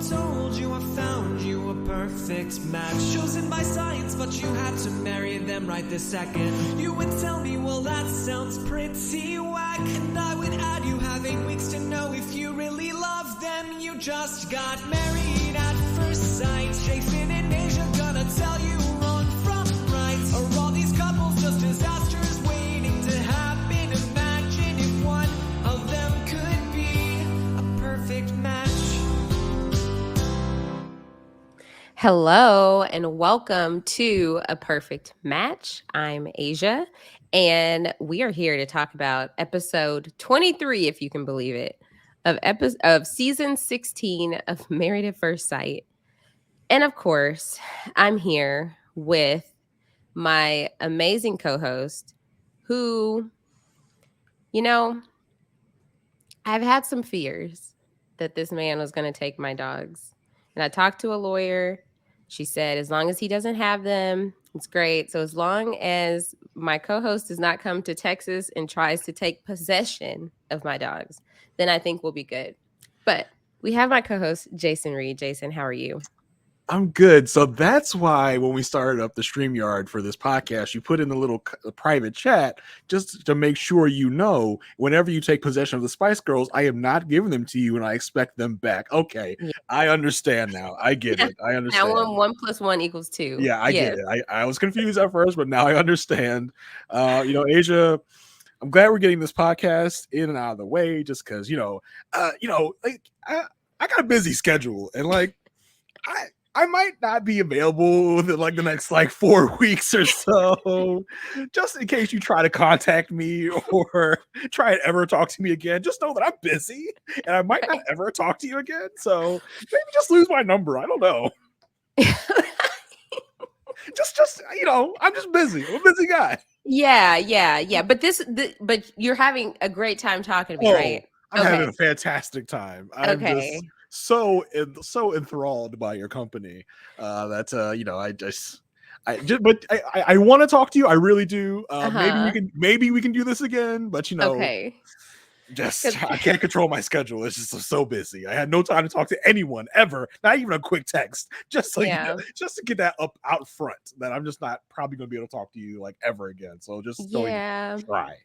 told you I found you a perfect match. Chosen by science, but you had to marry them right this second. You would tell me, well, that sounds pretty whack. And I would add, you have 8 weeks to know if you really love them. You just got married at first sight. Jason and Aysha gonna tell you wrong from right. Are all these couples just disasters waiting to happen? Imagine if one of them could be a perfect match. Hello and welcome to A Perfect Match. I'm Aysha, and we are here to talk about episode 23, if you can believe it, of season 16 of Married at First Sight. And of course, I'm here with my amazing co-host who, I've had some fears that this man was going to take my dogs. And I talked to a lawyer. She said, as long as he doesn't have them, it's great. So as long as my co-host does not come to Texas and tries to take possession of my dogs, then I think we'll be good. But we have my co-host, Jason Reed. Jason, how are you? I'm good. So that's why when we started up the StreamYard for this podcast, you put in the little private chat just to make sure you know whenever you take possession of the Spice Girls, I am not giving them to you and I expect them back. Okay, yeah. I understand now. I get it. I understand. Now 1 + 1 = 2. Yeah, I get it. I was confused at first, but now I understand. Aysha, I'm glad we're getting this podcast in and out of the way just because, I got a busy schedule and I might not be available within the next 4 weeks or so. Just in case you try to contact me or try to ever talk to me again, just know that I'm busy and I might not ever talk to you again. So maybe just lose my number. I don't know. I'm just busy. I'm a busy guy. Yeah. But you're having a great time talking to me, right? I'm having a fantastic time. I'm just so enthralled by your company that I want to talk to you. I really do. Maybe we can do this again, but I can't control my schedule. It's just so busy. I had no time to talk to anyone ever, not even a quick text, just to get that up out front that I'm just not probably going to be able to talk to you ever again. So just don't even try,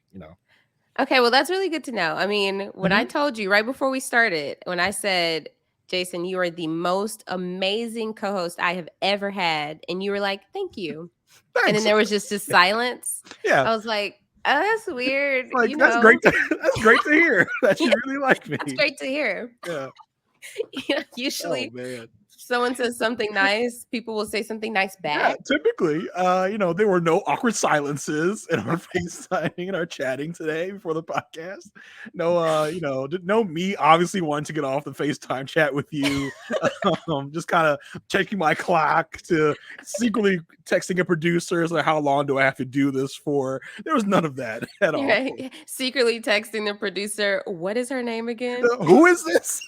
Okay, well, that's really good to know. I mean, when I told you right before we started, when I said, Jason, you are the most amazing co-host I have ever had, and you were like, thank you. Thanks. And then there was just this silence. Yeah. I was like, oh, that's weird. That's great. That's great to hear that you really like me. That's great to hear. Yeah. Usually someone says something nice, people will say something nice back. Yeah, typically, there were no awkward silences in our FaceTiming and our chatting today before the podcast. No me obviously wanting to get off the FaceTime chat with you. Just kind of checking my clock to secretly texting a producer like, how long do I have to do this for? There was none of that at all. Right. Secretly texting the producer, what is her name again? Who is this?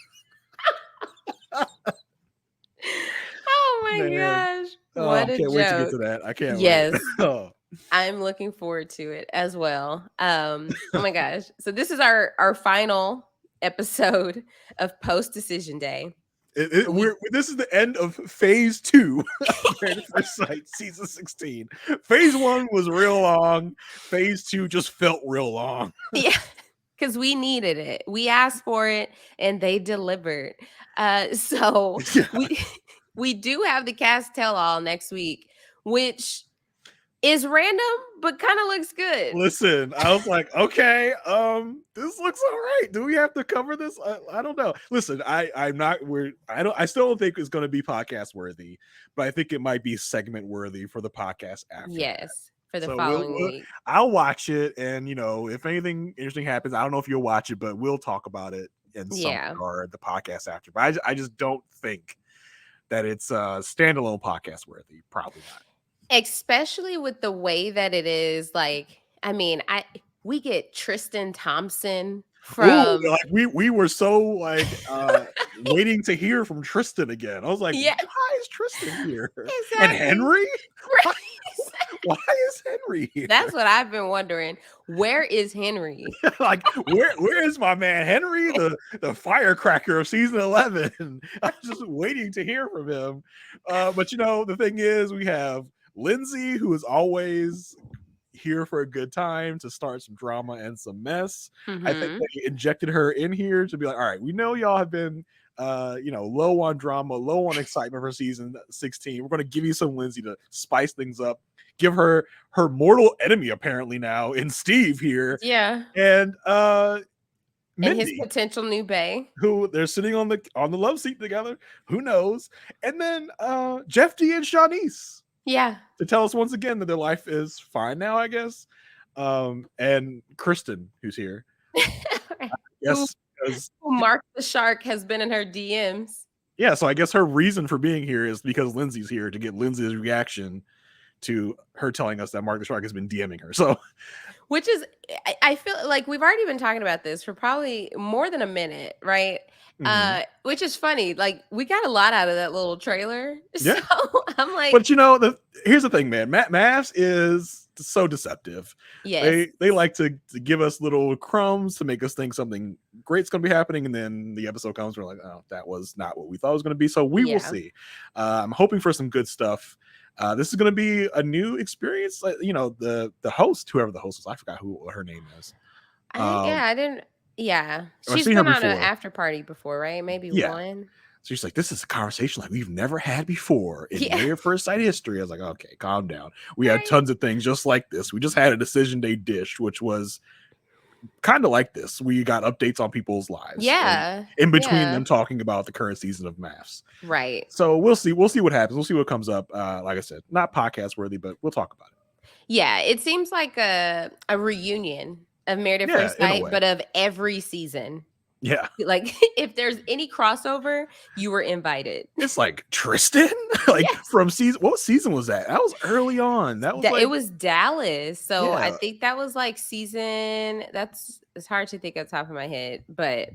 Oh my gosh. What a joke. I can't wait to get to that. I can't wait. I'm looking forward to it as well. Oh my gosh. So this is our final episode of post-decision day. This is the end of phase 2 of Married at First Sight, season 16. Phase 1 was real long. Phase 2 just felt real long. Yeah. Because we needed it. We asked for it and they delivered. We do have the cast tell-all next week, which is random, but kind of looks good. Listen, I was like, okay, this looks all right. Do we have to cover this? I don't know. Listen, I still don't think it's going to be podcast worthy, but I think it might be segment worthy for the podcast after. Yes. For the following week. I'll watch it, and if anything interesting happens, I don't know if you'll watch it, but we'll talk about it in some regard the podcast after. But I just don't think that it's standalone podcast worthy. Probably not. Especially with the way that it is. We get Tristan Thompson from. Ooh, we were so waiting to hear from Tristan again. I was like, why is Tristan here? Exactly. And Henry? Why is Henry here? That's what I've been wondering. Where is Henry? Like, where is my man Henry, the firecracker of season 11? I'm just waiting to hear from him. But the thing is, we have Lindsay, who is always here for a good time to start some drama and some mess. I think they injected her in here to be like, all right, we know y'all have been low on drama, low on excitement for season 16. We're going to give you some Lindsay to spice things up. Give her mortal enemy apparently now in Steve here. Yeah. And Mindy, and his potential new bae, who they're sitting on the love seat together. Who knows? And then Jeff D and Shawnice. Yeah. To tell us once again that their life is fine now, I guess. And Kirsten, who's here. Yes. Who Mark the Shark has been in her DMs. Yeah, so I guess her reason for being here is because Lindsay's here to get Lindsay's reaction to her telling us that Mark the Shark has been DMing her. So, which is, I feel like we've already been talking about this for probably more than a minute, right? Which is funny. Like, we got a lot out of that little trailer. Yeah. So I'm like, but here's the thing, man. MAFS is so deceptive. Yes. They like to give us little crumbs to make us think something great's going to be happening, and then the episode comes, we're like, oh, that was not what we thought it was going to be. So we will see. I'm hoping for some good stuff. This is going to be a new experience. The host, whoever the host was, I forgot who her name is. I didn't. Yeah, she's been on an after party before, right? Maybe one. So she's like, this is a conversation like we've never had before in Married at First Sight history. I was like, okay, calm down. We had tons of things just like this. We just had a decision they dished, which was kind of like this. We got updates on people's lives. Yeah. In between them talking about the current season of MAFS. Right. So we'll see. We'll see what happens. We'll see what comes up. Like I said, not podcast worthy, but we'll talk about it. Yeah. It seems like a reunion of Married at First Sight, but of every season. Yeah. Like, if there's any crossover, you were invited. It's like Tristan? From season, what season was that? That was early on. That was it was Dallas. So I think that was like season, it's hard to think at the top of my head, but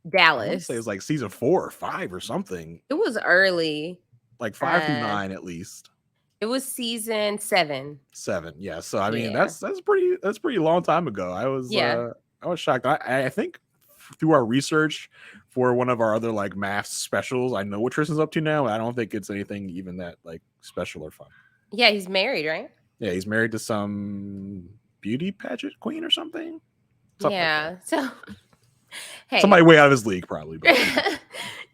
Dallas. I would say it was like season 4 or 5 or something. It was early. Like 5 through 9 at least. It was season 7. 7, yeah. So I mean that's pretty long time ago. I was shocked. I think through our research for one of our other like MAFS specials, I know what Tristan's up to now. I don't think it's anything even that like special or fun. Yeah, he's married, right? Yeah, he's married to some beauty pageant queen or something. Yeah. So hey, somebody way out of his league probably. But.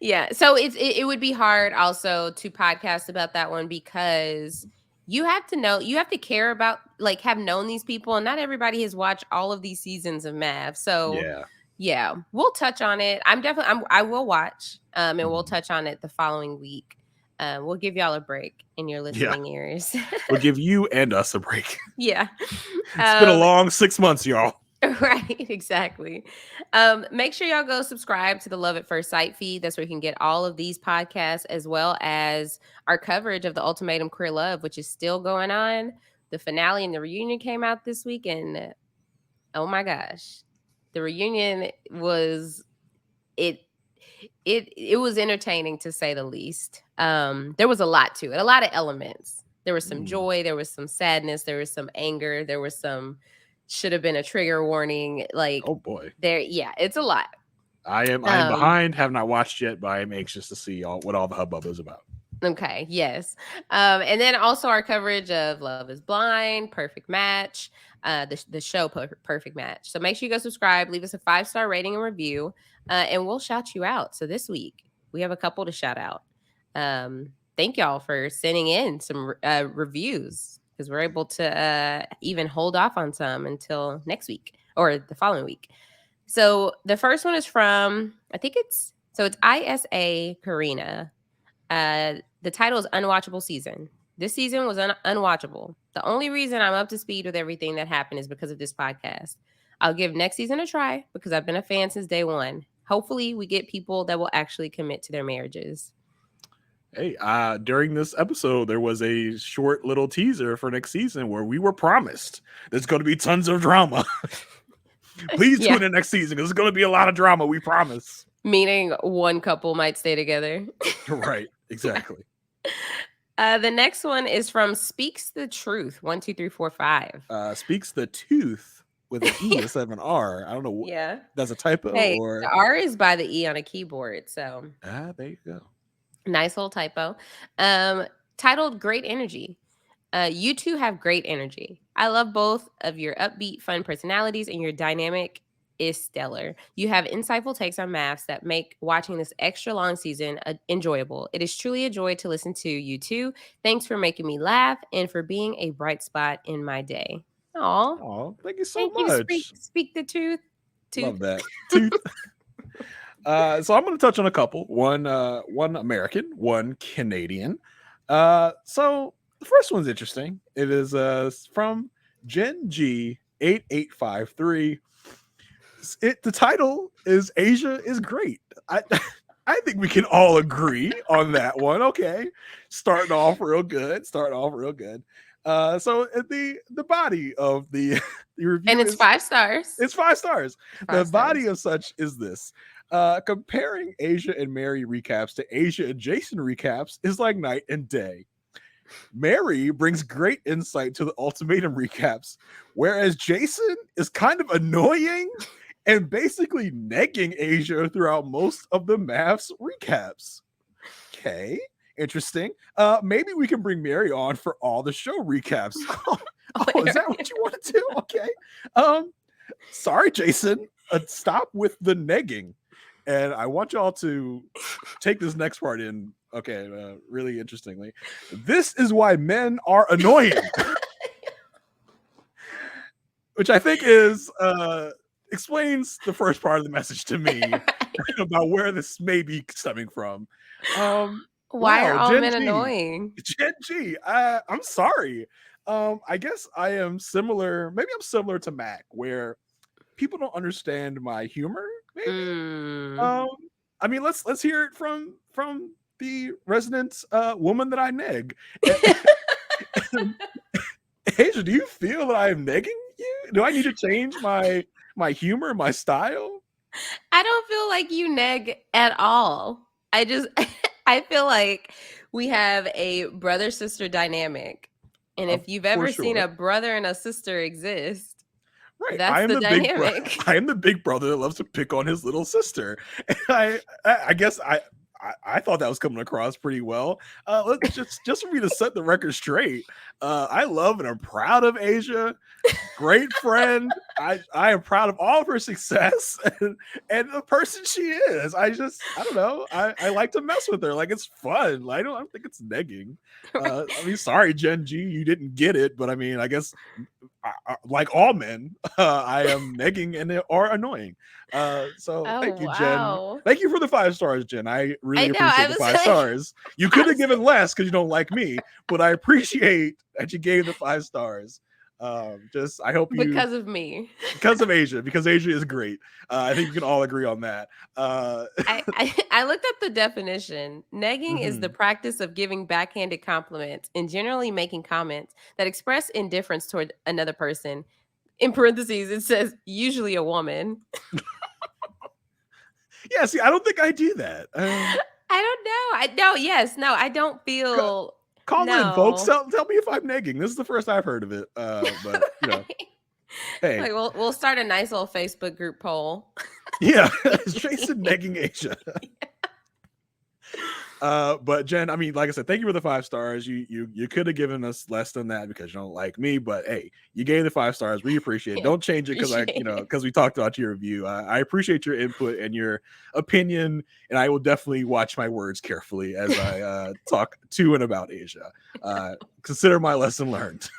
Yeah. So it would be hard also to podcast about that one because you have to care about, like, have known these people, and not everybody has watched all of these seasons of MAFS. So yeah, we'll touch on it. I will watch, and we'll touch on it the following week. We'll give y'all a break in your listening ears. We'll give you and us a break. Yeah. It's been a long 6 months, y'all. Right, exactly. Make sure y'all go subscribe to the Love at First Sight feed. That's where you can get all of these podcasts, as well as our coverage of the Ultimatum Queer Love, which is still going on. The finale and the reunion came out this week, and oh my gosh, the reunion was it was entertaining, to say the least. There was a lot to it, a lot of elements. There was some joy, there was some sadness, there was some anger, there was some should have been a trigger warning. Like, oh boy, it's a lot. I am behind, have not watched yet, but I am anxious to see what all the hubbub is about. Okay, yes. And then also our coverage of Love is Blind, Perfect Match, the show Perfect Match. So make sure you go subscribe, leave us a 5-star rating and review, and we'll shout you out. So this week we have a couple to shout out. Thank y'all for sending in some reviews, because we're able to even hold off on some until next week or the following week. So the first one is from, it's ISA Karina. The title is Unwatchable Season. This season was unwatchable. The only reason I'm up to speed with everything that happened is because of this podcast. I'll give next season a try because I've been a fan since day one. Hopefully we get people that will actually commit to their marriages. Hey, during this episode, there was a short little teaser for next season where we were promised there's going to be tons of drama. Please tune in next season because there's going to be a lot of drama. We promise. Meaning one couple might stay together. Right. Exactly. The next one is from Speaks the Truth 1 2 3 4 5. Speaks the Tooth with an E instead of an R. I don't know. Yeah. That's a typo Hey, or the R is by the E on a keyboard, so there you go. nice little typo. Titled Great Energy. You two have great energy. I love both of your upbeat, fun personalities, and your dynamic is stellar. You have insightful takes on MAFS that make watching this extra long season enjoyable. It is truly a joy to listen to you two. Thanks for making me laugh and for being a bright spot in my day. Aw. Oh, thank you so Thank you. much. Speak the truth. Love that. Tooth. So I'm going to touch on a couple. One American, one Canadian. So the first one's interesting. It is from Gen G 8853. The title is Aysha is great. I think we can all agree on that one. Okay, starting off real good. So the body of the review, And it's 5 stars. It's 5 stars. The body stars. of such is this. Comparing Aysha and Mary recaps to Aysha and Jason recaps is like night and day. Mary brings great insight to the ultimatum recaps, whereas Jason is kind of annoying and basically negging Aysha throughout most of the MAFS recaps. Okay, interesting. Maybe we can bring Mary on for all the show recaps. Is that what you want to do? Okay. Sorry, Jason. Stop with the negging. And I want y'all to take this next part in. Okay, really interestingly. This is why men are annoying. Which I think is explains the first part of the message to me about where this may be stemming from. Why are all Gen men G. annoying? Gen G. I'm sorry. I guess I am similar. Maybe I'm similar to Mac, where people don't understand my humor. Maybe. I mean, let's hear it from the resident woman that I neg. Aysha, do you feel that I am negging you? Do I need to change my humor, my style? I don't feel like you neg at all. I feel like we have a brother-sister dynamic. And if you've ever seen a brother and a sister exist, right, that's the dynamic. I am the big brother that loves to pick on his little sister. And I guess I thought that was coming across pretty well. Let's just for me to set the record straight. I love and I'm proud of Aysha. Great friend. I am proud of all of her success and the person she is. I don't know. I like to mess with her. Like, it's fun. I don't think it's negging. I mean, sorry, Gen G, you didn't get it, but I mean, I guess like all men, I am negging and are annoying. Thank you, Jen. Thank you for the 5 stars, Jen. I really appreciate the 5 stars. You could have given less because you don't like me, but I appreciate that you gave the 5 stars. I hope you because of me, because of Aysha, because Aysha is great. I think we can all agree on that. I looked up the definition. Negging is the practice of giving backhanded compliments and generally making comments that express indifference toward another person. In parentheses, it says usually a woman. Yeah, see, I don't think I do that. I don't know. I don't feel. Call in, folks. Tell me if I'm negging. This is the first I've heard of it. But you know, hey, like, we'll start a nice little Facebook group poll. Yeah, is Jason negging Aysha? But Jen, I mean, like I said, thank you for the 5 stars. You could have given us less than that because you don't like me, but hey, you gave the 5 stars. We appreciate it. Don't change it because we talked about your review. I appreciate your input and your opinion, and I will definitely watch my words carefully as I talk to and about Aysha. Consider my lesson learned.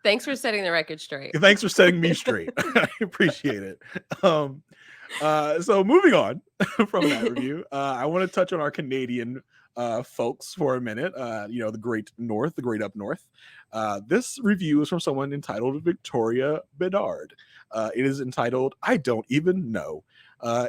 Thanks for setting the record straight. Thanks for setting me straight. I appreciate it. So moving on from that review, I want to touch on our Canadian folks for a minute. The great north, the great up north. This review is from someone entitled Victoria Bedard. It is entitled I Don't Even Know.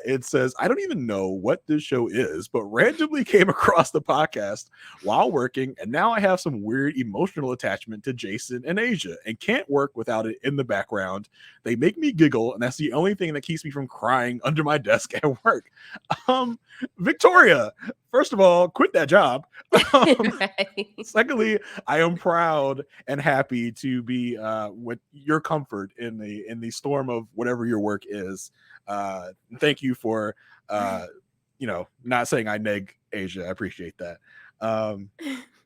It says, I don't even know what this show is, but randomly came across the podcast while working, and now I have some weird emotional attachment to Jason and Aysha and can't work without it in the background. They make me giggle, and that's the only thing that keeps me from crying under my desk at work. Victoria, first of all, quit that job. Right. Secondly, I am proud and happy to be with your comfort in the storm of whatever your work is. Thank you for not saying I neg Asia. I appreciate that.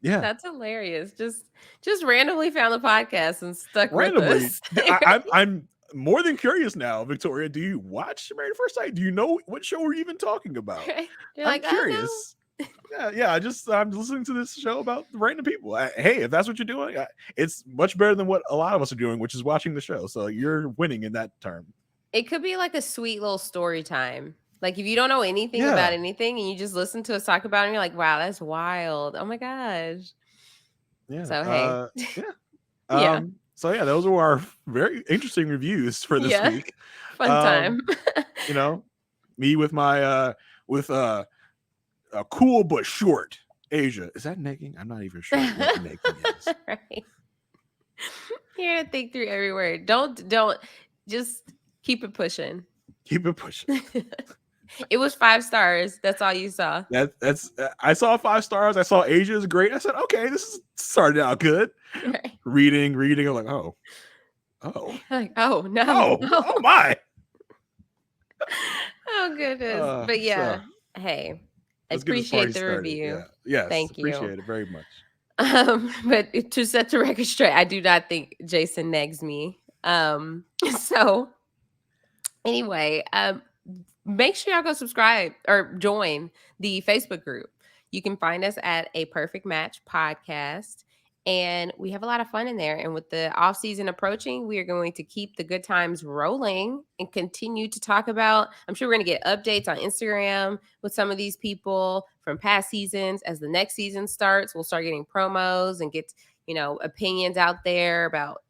Yeah, That's hilarious. Just randomly found the podcast and stuck with randomly. us. I'm more than curious now, Victoria. Do you watch Married at First Sight? Do you know what show we're even talking about? Right? You're I'm like, curious. Yeah. I'm listening to this show about random people. Hey, if that's what you're doing, it's much better than what a lot of us are doing, which is watching the show. So you're winning in that term. It could be like a sweet little story time. Like if you don't know anything Yeah. about anything and you just listen to us talk about it, and you're like, wow, that's wild. Oh my gosh. Yeah. So hey. Yeah. Yeah. So yeah, those were our very interesting reviews for this week. Fun time. Me with my with a cool but short Asia. Is that negging? I'm not even sure what negging is. Right. You gotta think through every word. Don't just keep it pushing. Keep it pushing. It was 5 stars. That's all you saw. That's I saw 5 stars. I saw Asia is great. I said, okay, this is started out good. Right. Reading. I'm like, oh, like, oh no, oh my. Oh goodness. But yeah, so, hey, I appreciate the review. Yeah. Yes, thank you. Appreciate it very much. But to set the record straight, I do not think Jason negs me. So anyway, make sure y'all go subscribe or join the Facebook group. You can find us at A Perfect Match Podcast. And we have a lot of fun in there. And with the off season approaching, we are going to keep the good times rolling and continue to talk about, I'm sure we're going to get updates on Instagram with some of these people from past seasons. As the next season starts, we'll start getting promos and get, opinions out there about,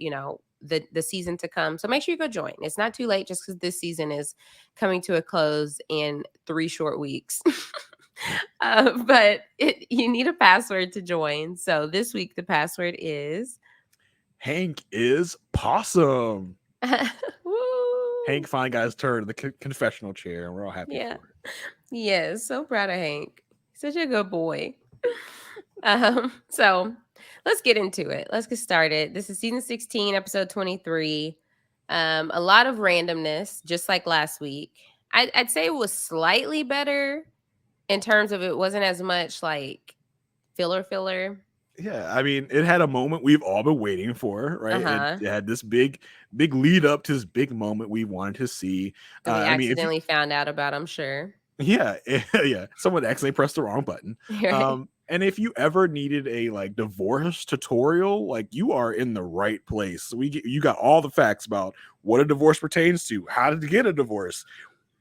the season to come. So make sure you go join. It's not too late just because this season is coming to a close in 3 short weeks. But you need a password to join. So this week the password is Hank is possum. Woo. Hank finally got his turn in the confessional chair, and we're all happy for it. Yes, so proud of Hank. Such a good boy. So let's get into it. Let's get started. This is season 16, episode 23. A lot of randomness, just like last week. I'd say it was slightly better in terms of it wasn't as much like filler. Yeah, I mean, it had a moment we've all been waiting for, right? It had this big lead up to this big moment we wanted to see. We accidentally found out about, I'm sure. Yeah. Someone accidentally pressed the wrong button. Right. And if you ever needed a divorce tutorial, you are in the right place. You got all the facts about what a divorce pertains to, how to get a divorce,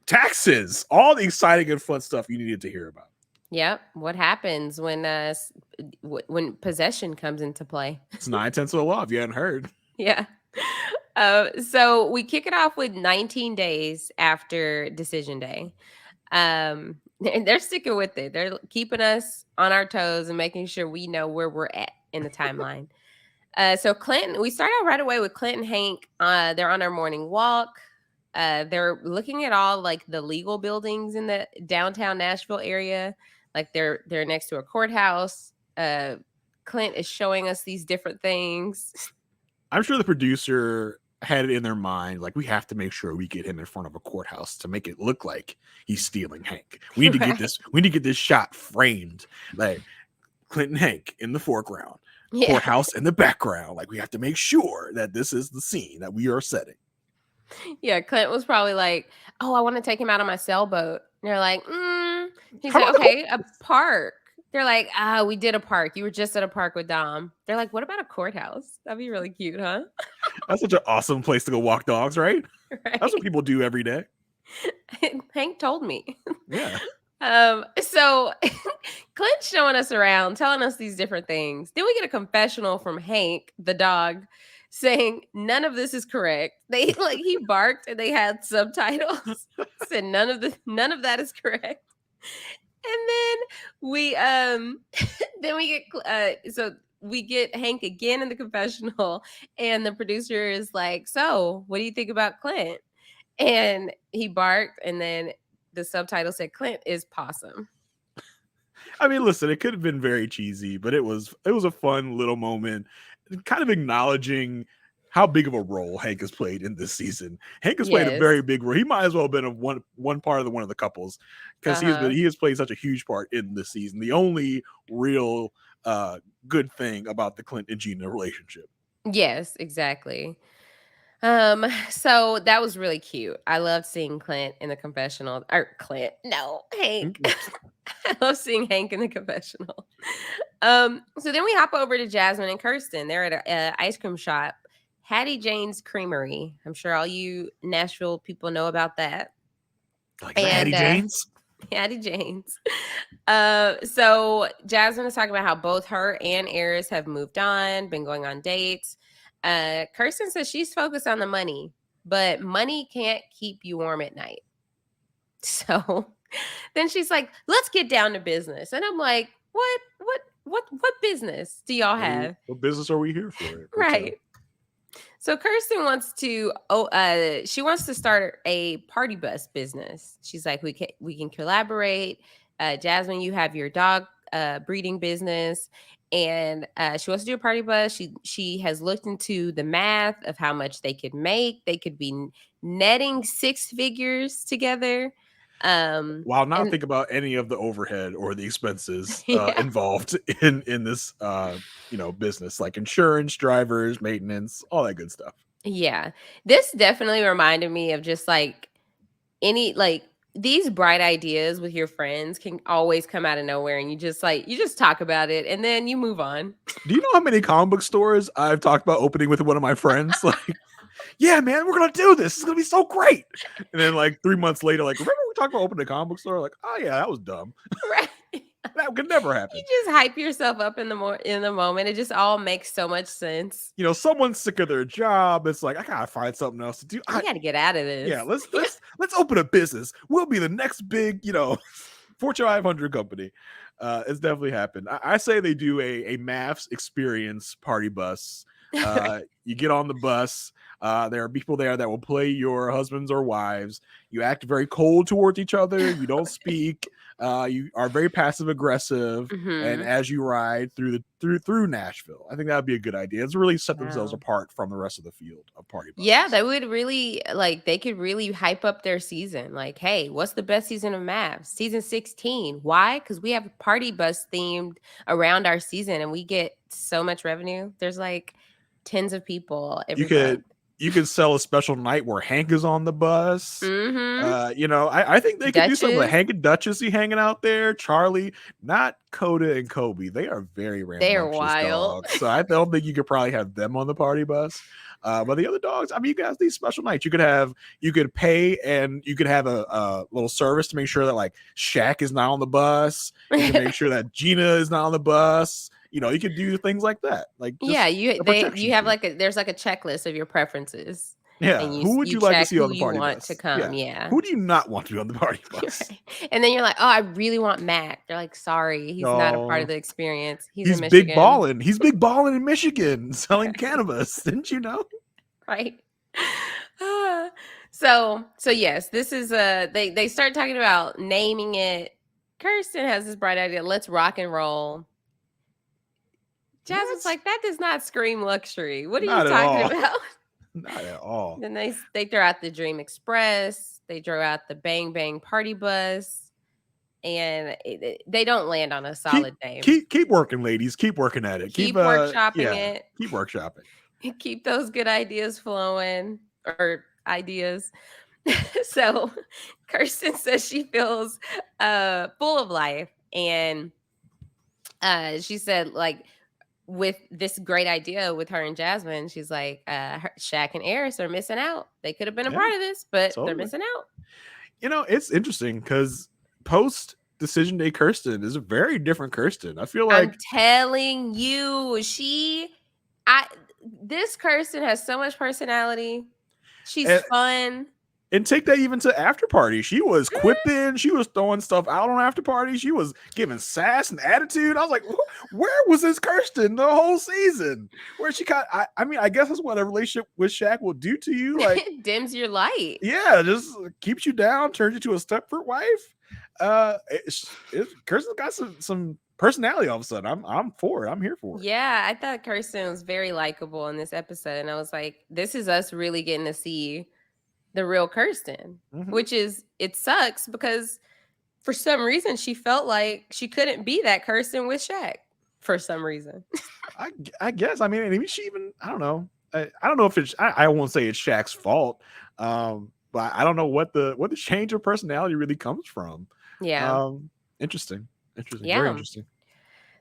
taxes, all the exciting and fun stuff you needed to hear about. Yep. What happens when possession comes into play? It's 9/10 of the law if you hadn't heard. Yeah. So we kick it off with 19 days after decision day. And they're sticking with it. They're keeping us on our toes and making sure we know where we're at in the timeline. So we start out right away with Clint and Hank. They're on their morning walk. They're looking at all the legal buildings in the downtown Nashville area. They're next to a courthouse. Clint is showing us these different things. I'm sure the producer had it in their mind, we have to make sure we get him in front of a courthouse to make it look like he's stealing Hank. We need to get this. We need to get this shot framed, Clint and Hank in the foreground, courthouse in the background. We have to make sure that this is the scene that we are setting. Yeah, Clint was probably like, "Oh, I want to take him out on my sailboat." And they're like, He's like, "Okay, a park." They're like, we did a park. You were just at a park with Dom. They're like, "What about a courthouse? That'd be really cute, huh?" That's such an awesome place to go walk dogs, right? That's what people do every day. Hank told me. Yeah. So Clint's showing us around, telling us these different things. Then we get a confessional from Hank, the dog, saying none of this is correct. He barked and they had subtitles. Said none of that is correct. And then we get Hank again in the confessional, and the producer is like, "So, what do you think about Clint?" And he barked, and then the subtitle said, "Clint is possum." I mean, listen, it could have been very cheesy, but it was a fun little moment, kind of acknowledging how big of a role Hank has played in this season. Hank has played a Yes. very big role. He might as well have been one part of one of the couples, because he has played such a huge part in this season. The only real good thing about the Clint and Gina relationship. Yes, exactly. So that was really cute. I loved seeing Clint in the confessional. Or Clint, no, Hank. I love seeing Hank in the confessional. So then we hop over to Jasmine and Kirsten. They're at an ice cream shop, Hattie Jane's Creamery. I'm sure all you Nashville people know about that. Like Hattie Jane's? Hattie Jane's. So Jasmine is talking about how both her and Eris have moved on, been going on dates. Kirsten says she's focused on the money, but money can't keep you warm at night. So then she's like, let's get down to business. And I'm like, what business do y'all have? What business are we here for? Right. So Kirsten wants to she wants to start a party bus business. She's like, we can collaborate. Jasmine, you have your dog breeding business, and she wants to do a party bus. She has looked into the math of how much they could make. They could be netting 6 figures together. While not thinking about any of the overhead or the expenses involved in this business, like insurance, drivers, maintenance, all that good stuff. Yeah. This definitely reminded me of just like these bright ideas with your friends can always come out of nowhere, and you just talk about it and then you move on. Do you know how many comic book stores I've talked about opening with one of my friends? Like, yeah, man, we're gonna do this. It's gonna be so great. And then like 3 months later, like, remember we talked about opening a comic book store? Like, oh yeah, that was dumb. Right. That could never happen. You just hype yourself up in the moment. It just all makes so much sense. Someone's sick of their job. It's like, I gotta find something else to do. I gotta get out of this. Yeah, let's open a business. We'll be the next big, Fortune 500 company. It's definitely happened. I say they do a MAFS experience party bus. You get on the bus. There are people there that will play your husbands or wives. You act very cold towards each other. You don't speak. You are very passive aggressive, and as you ride through Nashville, I think that would be a good idea. It's really set themselves apart from the rest of the field of party buses. Yeah, that would really they could really hype up their season. Like, hey, what's the best season of MAFS? Season 16. Why? Because we have a party bus themed around our season, and we get so much revenue. There's like tens of people every month. You could sell a special night where Hank is on the bus. I think they could do something like Hank and Duchess hanging out there. Charlie, not Coda and Kobe. They are very rambunctious. They're wild. Dogs. So I don't think you could probably have them on the party bus. But the other dogs, I mean, you guys, these special nights, you could pay, and you could have a little service to make sure that like Shaq is not on the bus. You can make sure that Gina is not on the bus. You could do things like that. Like, you have there's like a checklist of your preferences. Yeah. Who would you like to see on the party bus? To come, yeah. Who do you not want to be on the party bus? Right. And then you're like, oh, I really want Mac. They're like, sorry, he's not a part of the experience. He's in Michigan. Big ballin'. He's big ballin' in Michigan selling cannabis. Didn't you know? Right. So yes, this is they start talking about naming it. Kirsten has this bright idea. Let's rock and roll. Jasmine's like, that does not scream luxury. What are you talking about? Not at all. Then they throw out the Dream Express. They throw out the Bang Bang Party Bus. And they don't land on a solid name. Keep working, ladies. Keep working at it. Keep workshopping it. Keep workshopping. Keep those good ideas flowing, or ideas. So Kirsten says she feels full of life. And she said, like, with this great idea with her and Jasmine, she's like, Shaq and Eris are missing out. They could have been a part of this, but they're missing out. It's interesting because post Decision Day Kirsten is a very different Kirsten. I feel like, I'm telling you, this Kirsten has so much personality. She's fun. And take that even to after party. She was quipping. She was throwing stuff out on after party. She was giving sass and attitude. I was like, where was this Kirsten the whole season? Where she I guess that's what a relationship with Shaq will do to you. Like, it dims your light. Yeah, just keeps you down, turns you to a Stepford wife. Kirsten got some personality all of a sudden. I'm for it. I'm here for it. Yeah, I thought Kirsten was very likable in this episode, and I was like, this is us really getting to see the real Kirsten, which is, it sucks because for some reason she felt like she couldn't be that Kirsten with Shaq for some reason. I guess. I mean, maybe she even, I don't know. I don't know if it's, I won't say it's Shaq's fault. But I don't know what the change of personality really comes from. Yeah. Interesting. Yeah. Very interesting.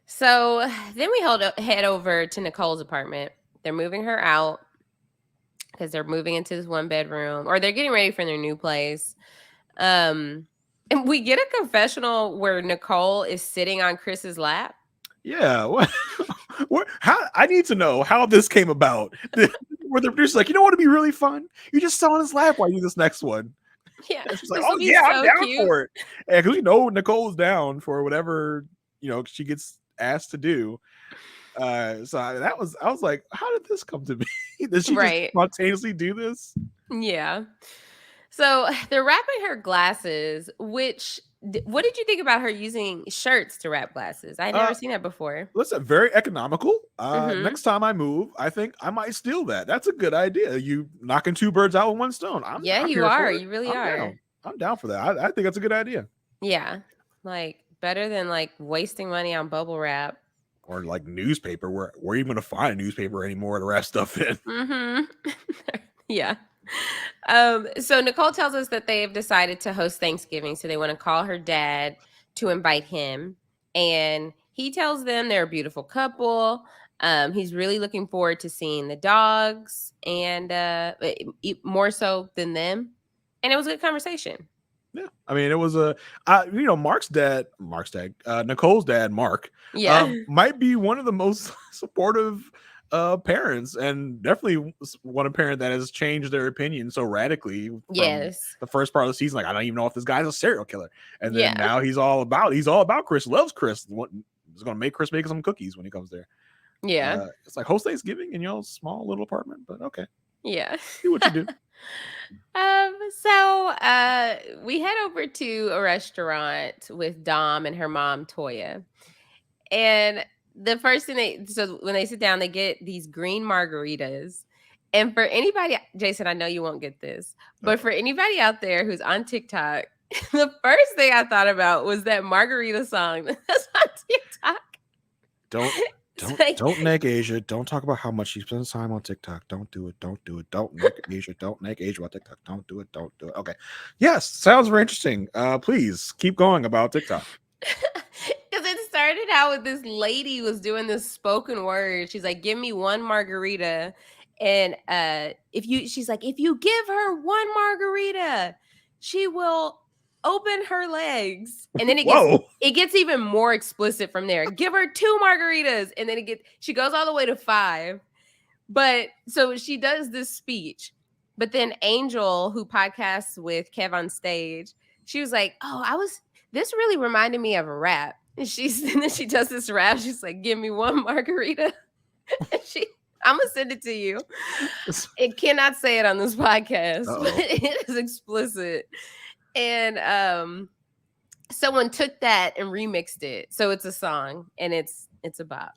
So then we head over to Nicole's apartment. They're moving her out because they're moving into this 1-bedroom, or they're getting ready for their new place. And we get a confessional where Nicole is sitting on Chris's lap. Yeah. What? How? I need to know how this came about. Where the producer's like, you know what would be really fun? You just sit on his lap while you do this next one. Yeah. And she's like, oh yeah, so I'm down cute. For it. And because Nicole's down for whatever she gets asked to do. So I was like, how did this come to be? Did she just spontaneously do this? Yeah. So they're wrapping her glasses, which, what did you think about her using shirts to wrap glasses? I'd never seen that before. Listen, very economical. Next time I move, I think I might steal that. That's a good idea. You knocking 2 birds out with 1 stone. You are. You really are. Down. I'm down for that. I think that's a good idea. Yeah. Like better than like wasting money on bubble wrap. Or like newspaper. Where are you going to find a newspaper anymore to wrap stuff in? Yeah. So Nicole tells us that they've decided to host Thanksgiving. So they want to call her dad to invite him. And he tells them they're a beautiful couple. He's really looking forward to seeing the dogs and more so than them. And it was a good conversation. Yeah. I mean, it was Nicole's dad, Mark, might be one of the most supportive parents, and definitely one parent that has changed their opinion so radically. Yes. The first part of the season, like, I don't even know if this guy's a serial killer. And then now he's all about Chris, loves Chris. He's going to make Chris make some cookies when he comes there. Yeah. It's like host Thanksgiving in your small little apartment, but okay. Yeah. Do what you do. So we head over to a restaurant with Dom and her mom, Toya. And the first thing when they sit down, they get these green margaritas. And for anybody, Jason, I know you won't get this, but for anybody out there who's on TikTok, the first thing I thought about was that margarita song that's on TikTok. Don't nag Asia. Don't talk about how much she spends time on TikTok. Don't do it. Don't do it. Don't nag Asia. Don't nag Asia about TikTok. Don't do it. Don't do it. Okay. Yes. Sounds very interesting. Please keep going about TikTok. Because it started out with this lady was doing this spoken word. She's like, give me 1 margarita. And she's like, if you give her 1 margarita, she will open her legs. And then it gets even more explicit from there. Give her 2 margaritas. And then she goes all the way to 5. But so she does this speech. But then Angel, who podcasts with Kev on Stage, she was like, this really reminded me of a rap. And then she does this rap. She's like, give me 1 margarita. And I'm going to send it to you. It cannot say it on this podcast, but it is explicit. And someone took that and remixed it. So it's a song and it's a bop.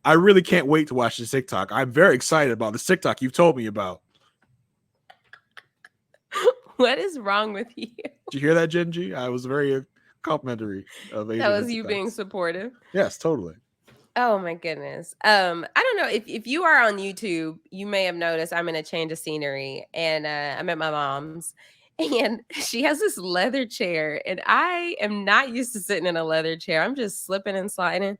I really can't wait to watch this TikTok. I'm very excited about this TikTok you've told me about. What is wrong with you? Did you hear that, Genji? I was very complimentary of Asia. That was you being supportive. Yes, totally. Oh my goodness. I don't know if you are on YouTube, you may have noticed I'm in a change of scenery, and I'm at my mom's, and she has this leather chair, and I am not used to sitting in a leather chair. I'm just slipping and sliding.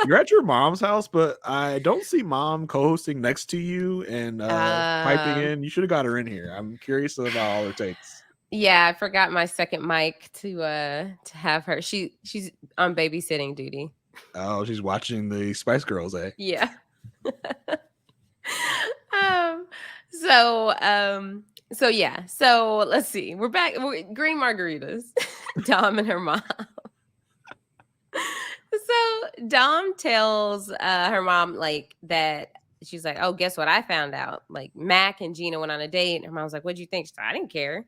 You're at your mom's house, but I don't see mom co-hosting next to you and piping in. You should have got her in here. I'm curious about all her takes. Yeah, I forgot my second mic to have her. She's on babysitting duty. Oh, she's watching the Spice Girls, eh? Yeah. So yeah. So let's see. We're back. Green margaritas. Dom and her mom. So Dom tells her mom like that. She's like, "Oh, guess what I found out? Like Mac and Gina went on a date." And her mom's like, "What'd you think?" She's like, "I didn't care.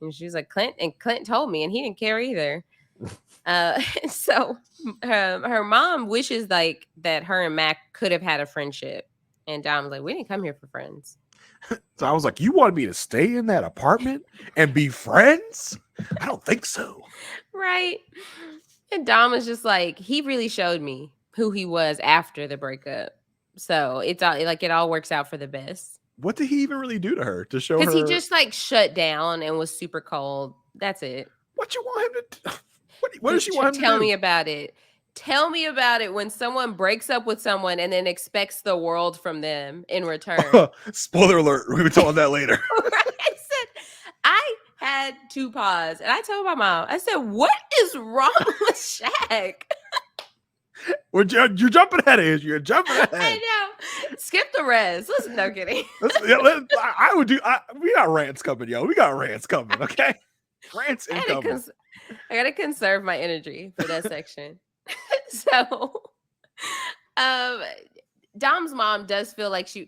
And she was like, Clint told me, and he didn't care either. So her mom wishes like that her and Mac could have had a friendship. And Dom was like, we didn't come here for friends. So I was like, you wanted me to stay in that apartment and be friends? I don't think so. Right. And Dom was just like, he really showed me who he was after the breakup. So it's all like it all works out for the best. What did he even really do to her to show her? Because he just like shut down and was super cold. That's it. What you want him to? What does she want him to do? Tell me about it. Tell me about it when someone breaks up with someone and then expects the world from them in return. Spoiler alert. We'll be telling that later. I had to pause and I told my mom, I said, what is wrong with Shaq? You're jumping ahead, Asia. You're jumping ahead. I know. Skip the rest. Listen, no kidding. I would do. We got rants coming, yo. We got rants coming. Okay, rants incoming. I gotta conserve my energy for that section. So, Dom's mom does feel like she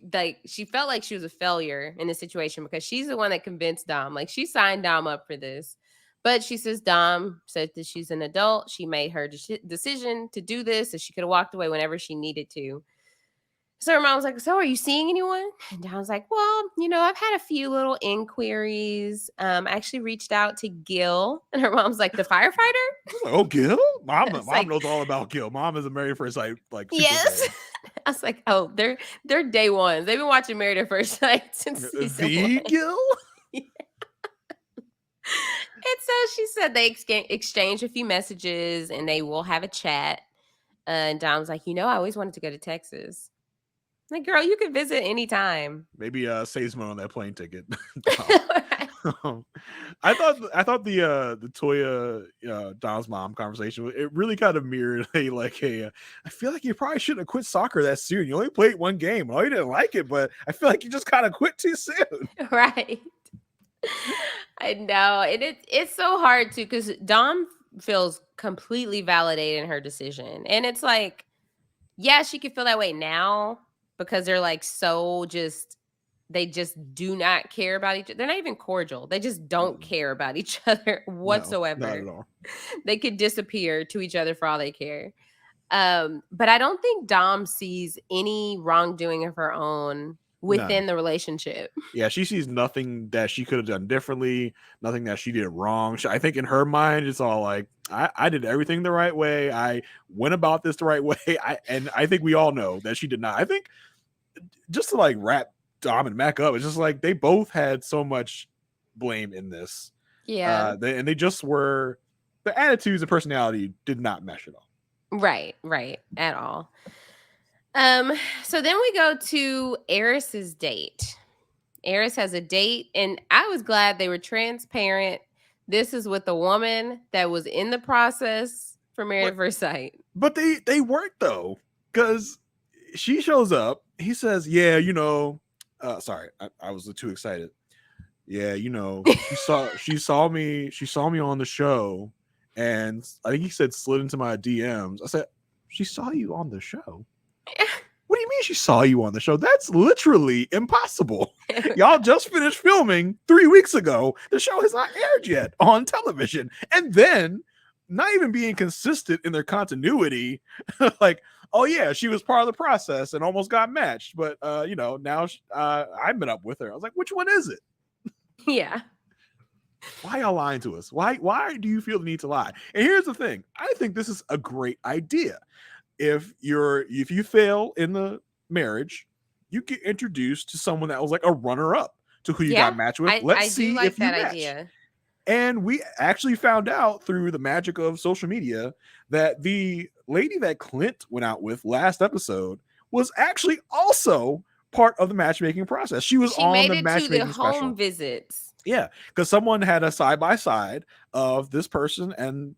felt like she was a failure in this situation because she's the one that convinced Dom. Like she signed Dom up for this. But she says Dom said that she's an adult. She made her decision to do this, and she could have walked away whenever she needed to. So her mom was like, so are you seeing anyone? And Dom's like, well, I've had a few little inquiries. I actually reached out to Gil. And her mom's like, the firefighter? Oh, Gil? Mom knows all about Gil. Mom is a Married at First Sight. Yes. I was like, oh, they're day ones. They've been watching Married at First Sight since season 1. Gil? Yeah. And so she said they exchange a few messages and they will have a chat. And Dom's like, I always wanted to go to Texas. I'm like, girl, you could visit anytime. Maybe saves money on that plane ticket. I thought the Toya Dom's mom conversation, it really kind of mirrored I feel like you probably shouldn't have quit soccer that soon. You only played one game. Oh, you didn't like it, but I feel like you just kind of quit too soon. Right. I know. And it's so hard too, because Dom feels completely validated in her decision. And it's like, yeah, she could feel that way now because they're like they just do not care about each other. They're not even cordial. They just don't care about each other whatsoever. No, not at all. They could disappear to each other for all they care. But I don't think Dom sees any wrongdoing of her own within the relationship. Yeah, she sees nothing that she could have done differently, nothing that she did wrong. I think in her mind, it's all like, I did everything the right way. I went about this the right way. I think we all know that she did not. I think just to like wrap Dom and Mac up, it's just like they both had so much blame in this. Yeah. They just were, the attitudes and personality did not mesh at all. Right, at all. So then we go to Eris's date. Eris has a date, and I was glad they were transparent. This is with a woman that was in the process for Married at First Sight. But they weren't though, because she shows up. He says, "Yeah, sorry, I was too excited. Yeah, she saw me on the show, and I think he said slid into my DMs. I said, she saw you on the show." What do you mean she saw you on the show? That's literally impossible. Y'all just finished filming 3 weeks ago. The show has not aired yet on television. And then not even being consistent in their continuity, like, oh yeah, she was part of the process and almost got matched. But now I've been up with her. I was like, which one is it? Yeah. Why y'all lying to us? Why do you feel the need to lie? And here's the thing. I think this is a great idea. If you fail in the marriage, you get introduced to someone that was like a runner-up to who you got matched with. Let's see if you match. Idea. And we actually found out through the magic of social media that the lady that Clint went out with last episode was actually also part of the matchmaking process. She on the matchmaking special. Home visits. Yeah, because someone had a side-by-side of this person and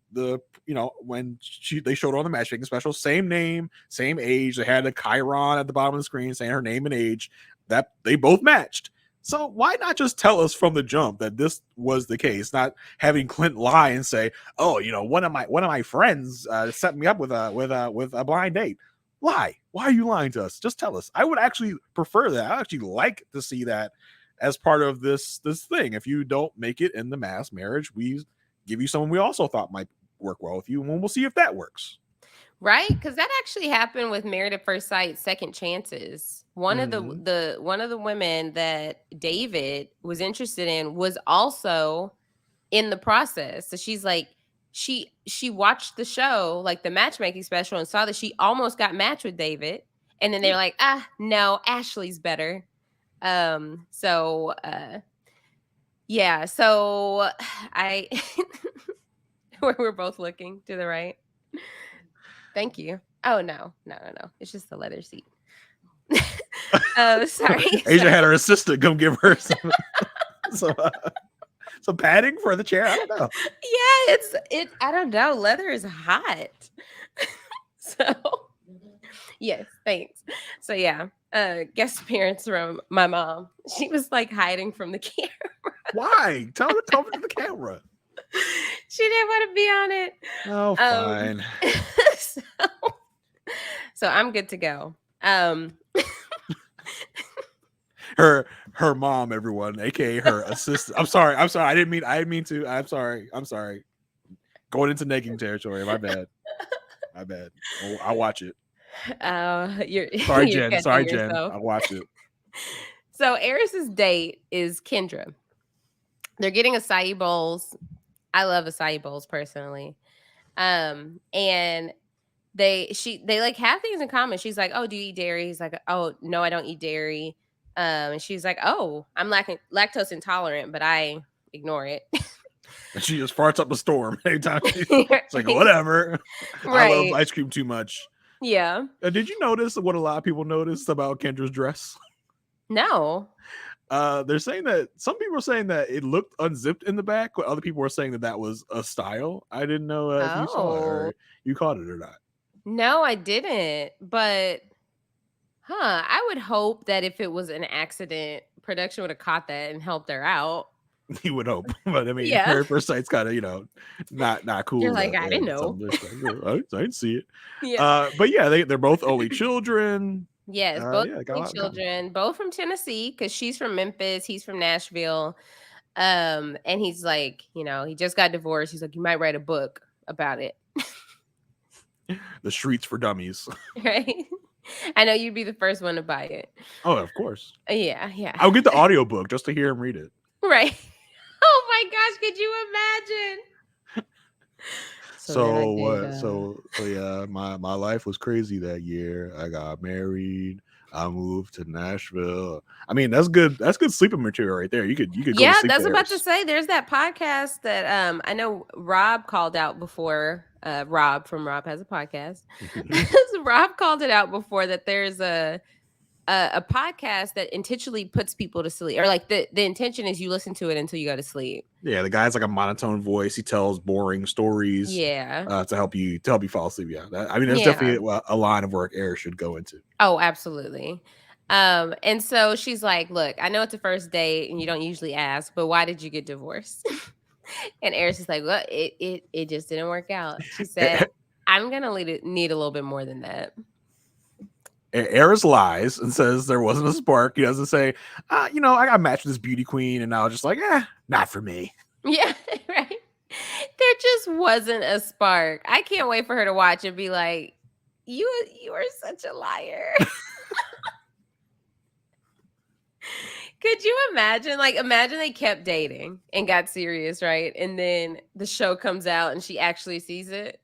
when they showed her on the matchmaking special, same name, same age. They had a chyron at the bottom of the screen saying her name and age. That they both matched. So why not just tell us from the jump that this was the case? Not having Clint lie and say, "Oh, one of my friends set me up with a blind date." Lie. Why are you lying to us? Just tell us. I would actually prefer that. I actually like to see that as part of this thing. If you don't make it in the MAFS marriage, we give you someone we also thought might work well with you, and we'll see if that works. Right, because that actually happened with Married at First Sight, Second Chances. One of the women that David was interested in was also in the process. So she's like, she watched the show, like the matchmaking special, and saw that she almost got matched with David, and then they're like, no, Ashley's better. So I we're both looking to the right. Thank you. Oh no. It's just the leather seat. Sorry. Asia had her assistant come give her some padding for the chair. I don't know. Yeah, I don't know. Leather is hot. So yes, thanks. So yeah, guest appearance from my mom. She was like hiding from the camera. Why? Tell her to come to the camera. She didn't want to be on it. Oh, fine. So I'm good to go. Her mom, everyone, aka her assistant. I'm sorry. I didn't mean to. I'm sorry. Going into nagging territory. My bad. I'll watch it. Sorry, Jen. I'll watch it. So Eris's date is Kendra. They're getting acai bowls. I love acai bowls personally. And they like have things in common. She's like, "Oh, do you eat dairy?" He's like, "Oh, no, I don't eat dairy." And she's like, "Oh, I'm lactose intolerant, but I ignore it." And she just farts up a storm anytime. It's like, whatever. Right. I love ice cream too much. Yeah. Did you notice what a lot of people noticed about Kendra's dress? No. They're saying that some people are saying that it looked unzipped in the back, but other people were saying that was a style. I didn't know if you saw it or you caught it or not. No, I didn't. But I would hope that if it was an accident, production would have caught that and helped her out. You would hope, but I mean, her first sight's kind of, not cool. You're like, I didn't know. I didn't see it. Yeah. But yeah, they're both only children. Yes, both children, both from Tennessee, because she's from Memphis, he's from Nashville. And he's like, he just got divorced. He's like, you might write a book about it. The Streets for Dummies. Right? I know you'd be the first one to buy it. Oh, of course. Yeah. I'll get the audiobook just to hear him read it. Right. Oh my gosh, could you imagine? So yeah, my life was crazy that year. I got married. I moved to Nashville. I mean, that's good sleeping material right there. You could go yeah, to sleep that's about to say. There's that podcast that I know Rob called out before. Rob from Rob Has a Podcast. Rob called it out before that there's a podcast that intentionally puts people to sleep, or like the intention is you listen to it until you go to sleep. Yeah, the guy's like a monotone voice. He tells boring stories. Yeah, to help you fall asleep. Yeah, that's definitely a line of work Eris should go into. Oh, absolutely. And so she's like, "Look, I know it's a first date, and you don't usually ask, but why did you get divorced?" And Eris is like, "Well, it just didn't work out." She said, "I'm gonna need a little bit more than that." Eris lies and says there wasn't a spark. He doesn't say, I got matched with this beauty queen, and I was just like, not for me. Yeah, right. There just wasn't a spark. I can't wait for her to watch and be like, you are such a liar. Could you imagine? Like, imagine they kept dating and got serious, right? And then the show comes out and she actually sees it.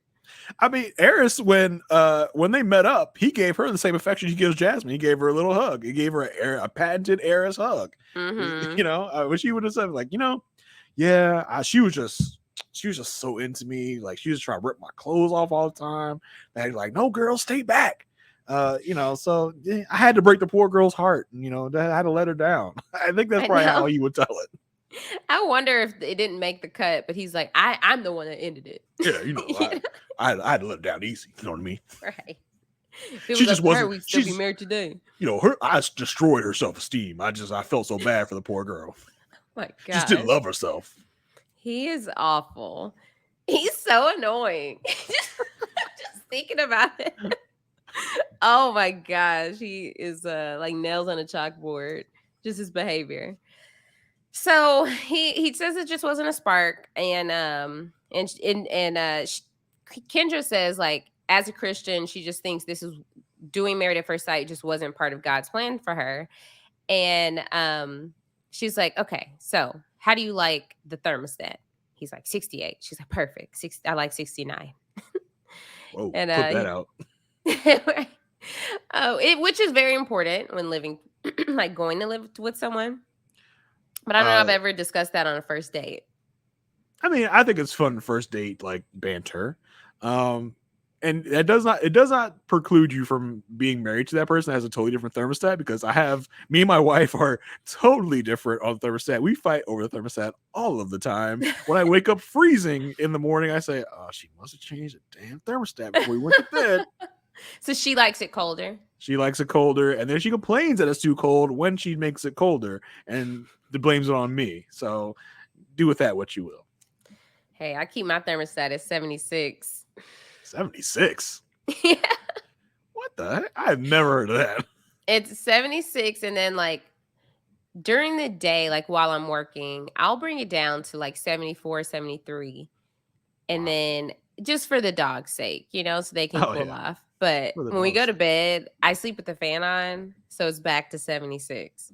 I mean, Eris, when they met up, he gave her the same affection he gives Jasmine. He gave her a little hug. He gave her a patented Eris hug. Mm-hmm. Which he would have said, like, she was just so into me. Like, she was trying to rip my clothes off all the time. And he's like, no, girl, stay back. So I had to break the poor girl's heart. I had to let her down. I think that's probably how he would tell it. I wonder if it didn't make the cut, but he's like, I'm the one that ended it. Yeah, I had to let it down easy. You know what I mean? Right. She just wasn't. We'd still be married today. Her eyes destroyed her self-esteem. I felt so bad for the poor girl. Oh my God. She just didn't love herself. He is awful. He's so annoying. Just thinking about it. Oh my gosh. He is like nails on a chalkboard. Just his behavior. So he says it just wasn't a spark, and Kendra says, like, as a Christian, she just thinks this is doing Married at First Sight just wasn't part of God's plan for her. And she's like, okay, so how do you like the thermostat? He's like 68. She's like, perfect. I like 69. Whoa, And put that out. which is very important when living, like going to live with someone. But I don't know if I've ever discussed that on a first date. I mean, I think it's fun first date, like banter. And it does not preclude you from being married to that person that has a totally different thermostat, because me and my wife are totally different on the thermostat. We fight over the thermostat all of the time. When I wake up freezing in the morning, I say, oh, she must have changed the damn thermostat before we went to bed. So she likes it colder. She likes it colder, and then she complains that it's too cold when she makes it colder, and blames it on me. So do with that what you will. Hey, I keep my thermostat at 76. 76? Yeah. What the heck? I've never heard of that. It's 76, and then like during the day, like while I'm working, I'll bring it down to like 74, 73. And then just for the dog's sake, so they can cool off. But when we go to bed, I sleep with the fan on, so it's back to 76.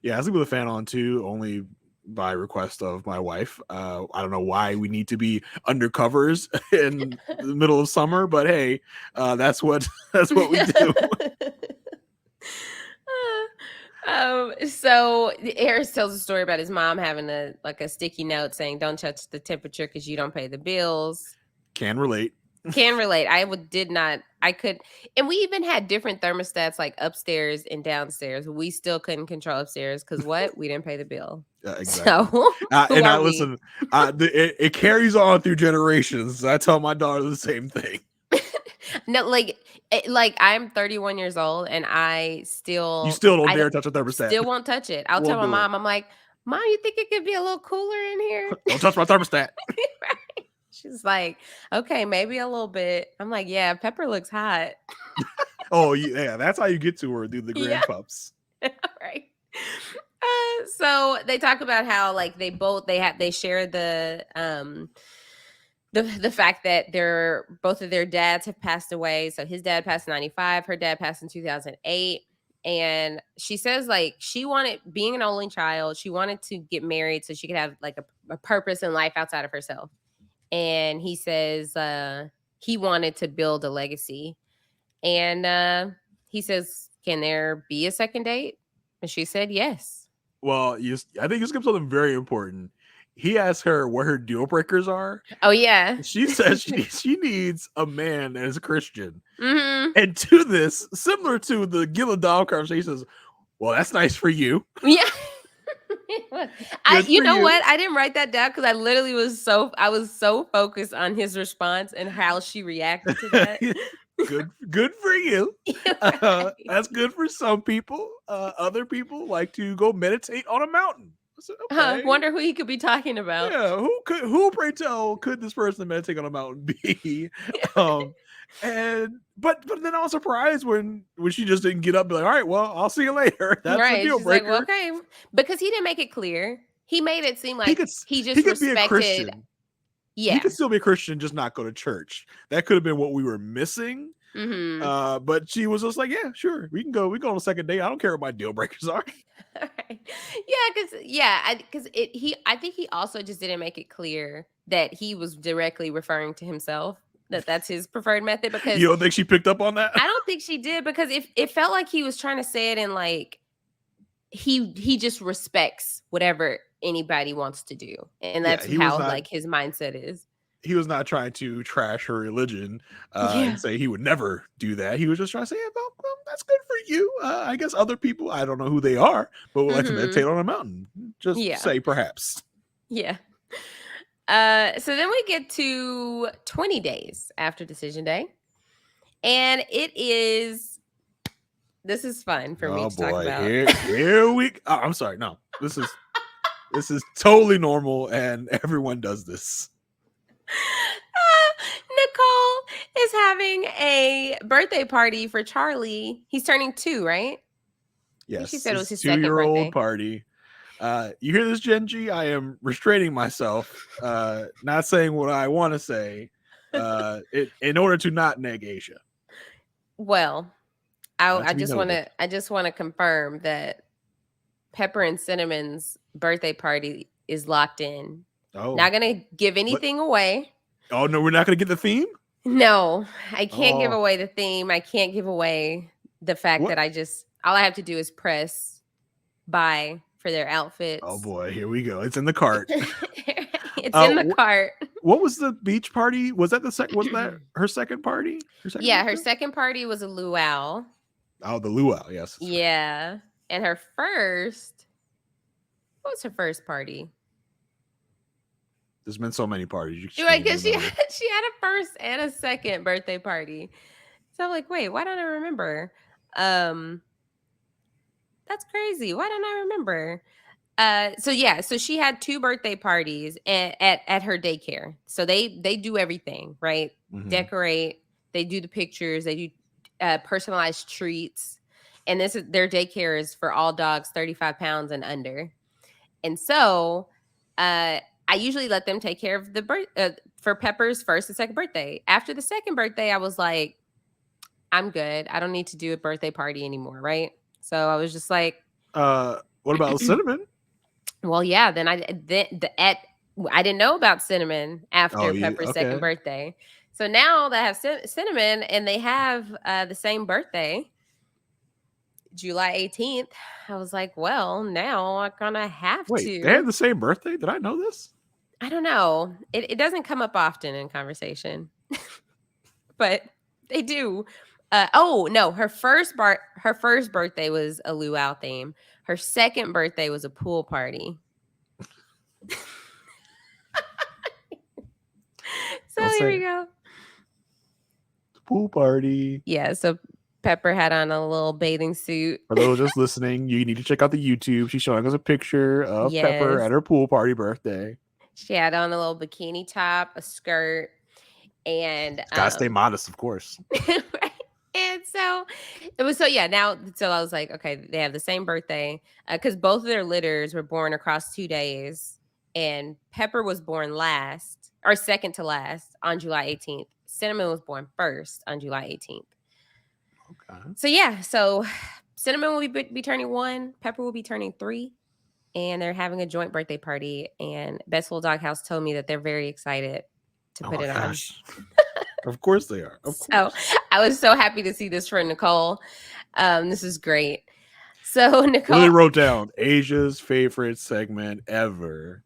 Yeah, I sleep with a fan on too, only by request of my wife. I don't know why we need to be under covers in the middle of summer, but hey, that's what we do. So Eris tells a story about his mom having a sticky note saying, "Don't touch the temperature because you don't pay the bills." Can relate. I could, and we even had different thermostats like upstairs and downstairs. We still couldn't control upstairs because we didn't pay the bill. Exactly. So, listen, it carries on through generations. I tell my daughter the same thing. No, like I'm 31 years old and you still don't dare touch a thermostat. Still won't touch it. I'll tell my mom, I'm like, Mom, you think it could be a little cooler in here? Don't touch my thermostat. Right. She's like, okay, maybe a little bit. I'm like, yeah, Pepper looks hot. Oh yeah, that's how you get to her, dude. The grandpups. Right. So they talk about how like they share the fact that both of their dads have passed away. So his dad passed in 95, her dad passed in 2008. And she says like being an only child, she wanted to get married so she could have like a purpose in life outside of herself. And he says he wanted to build a legacy. And he says, can there be a second date? And she said yes. Well, I think you skipped something very important. He asked her what her deal breakers are. Oh, yeah. She says she needs a man that is a Christian. Mm-hmm. And to this, similar to the Gil and Dom conversation, she says, well, that's nice for you. Yeah. You know what? I didn't write that down because I literally was so focused on his response and how she reacted to that. Good for you. Right. That's good for some people. Other people like to go meditate on a mountain. Okay. Wonder who he could be talking about. Yeah, who pray tell could this person meditate on a mountain be? But then I was surprised when she just didn't get up and be like, all right, well, I'll see you later. That's right. a deal breaker. Like, okay, because he didn't make it clear. He made it seem like he just respected. Be a Christian. Yeah, he could still be a Christian, just not go to church. That could have been what we were missing. Mm-hmm. But she was just like, yeah, sure, we can go. We go on a second date. I don't care what my deal breakers are. Right. Because I think he also just didn't make it clear that he was directly referring to himself. That's his preferred method. Because you don't think she picked up on that? I don't think she did, because if it felt like he was trying to say it in like he just respects whatever anybody wants to do, and that's how like his mindset is. He was not trying to trash her religion and say he would never do that. He was just trying to say, well, that's good for you. I guess other people, I don't know who they are, but would like to meditate on a mountain. Just say perhaps. Yeah. So then we get to 20 days after decision day. And this is fun for me to talk about. Here we I'm sorry. No, this is totally normal and everyone does this. Nicole is having a birthday party for Charlie. He's turning 2, right? Yes. She said it was his second 2-year-old birthday party. You hear this, Gen G? I am restraining myself, not saying what I want to say, in order to not neg Aysha. Well, Not I to be just want noted. to confirm that Pepper and Cinnamon's birthday party is locked in. Oh, Not gonna give anything away. oh no, we're not gonna get the theme. No, I can't give Oh. away the theme. I can't give away the fact What? that all I have to do is press buy for their outfits. Oh boy, here we go. It's in the cart. It's in the cart. What was the beach party? Was that was that her second party? Her second party was a luau. Oh, the luau, yes. Yeah. And her first, what was her first party? There's been so many parties. I guess she had a first and a second birthday party. So I'm like, wait, why don't I remember? That's crazy. Why don't I remember? So she had 2 birthday parties at her daycare. So they do everything, right? Mhm. Decorate, they do the pictures, they do personalized treats. And their daycare is for all dogs 35 pounds and under. And so I usually let them take care of for Pepper's first and second birthday. After the second birthday, I was like, I'm good. I don't need to do a birthday party anymore, right? So I was just like, what about Cinnamon? Well, yeah. Then I didn't know about Cinnamon after Pepper's second birthday. So now that I have Cinnamon and they have the same birthday, July 18th, I was like, well, now I'm gonna have Wait, to. they have the same birthday? Did I know this? I don't know. It doesn't come up often in conversation, but they do. Oh no, her first birthday was a luau theme. Her second birthday was a pool party. So here we go. Pool party. Yeah, so Pepper had on a little bathing suit. For those just listening, you need to check out the YouTube. She's showing us a picture of Pepper at her pool party birthday. She had on a little bikini top, a skirt, and gotta stay modest, of course. Right? And so it was so I was like, okay, they have the same birthday because both of their litters were born across 2 days, and Pepper was born second to last on July 18th. Cinnamon was born first on July 18th. Okay. So Cinnamon will be turning 1, Pepper will be turning 3, and they're having a joint birthday party. And Best Little Dog House told me that they're very excited to put it on. Of course they are. Of course. So I was so happy to see this for Nicole. This is great. So Nicole really wrote down Asia's favorite segment ever.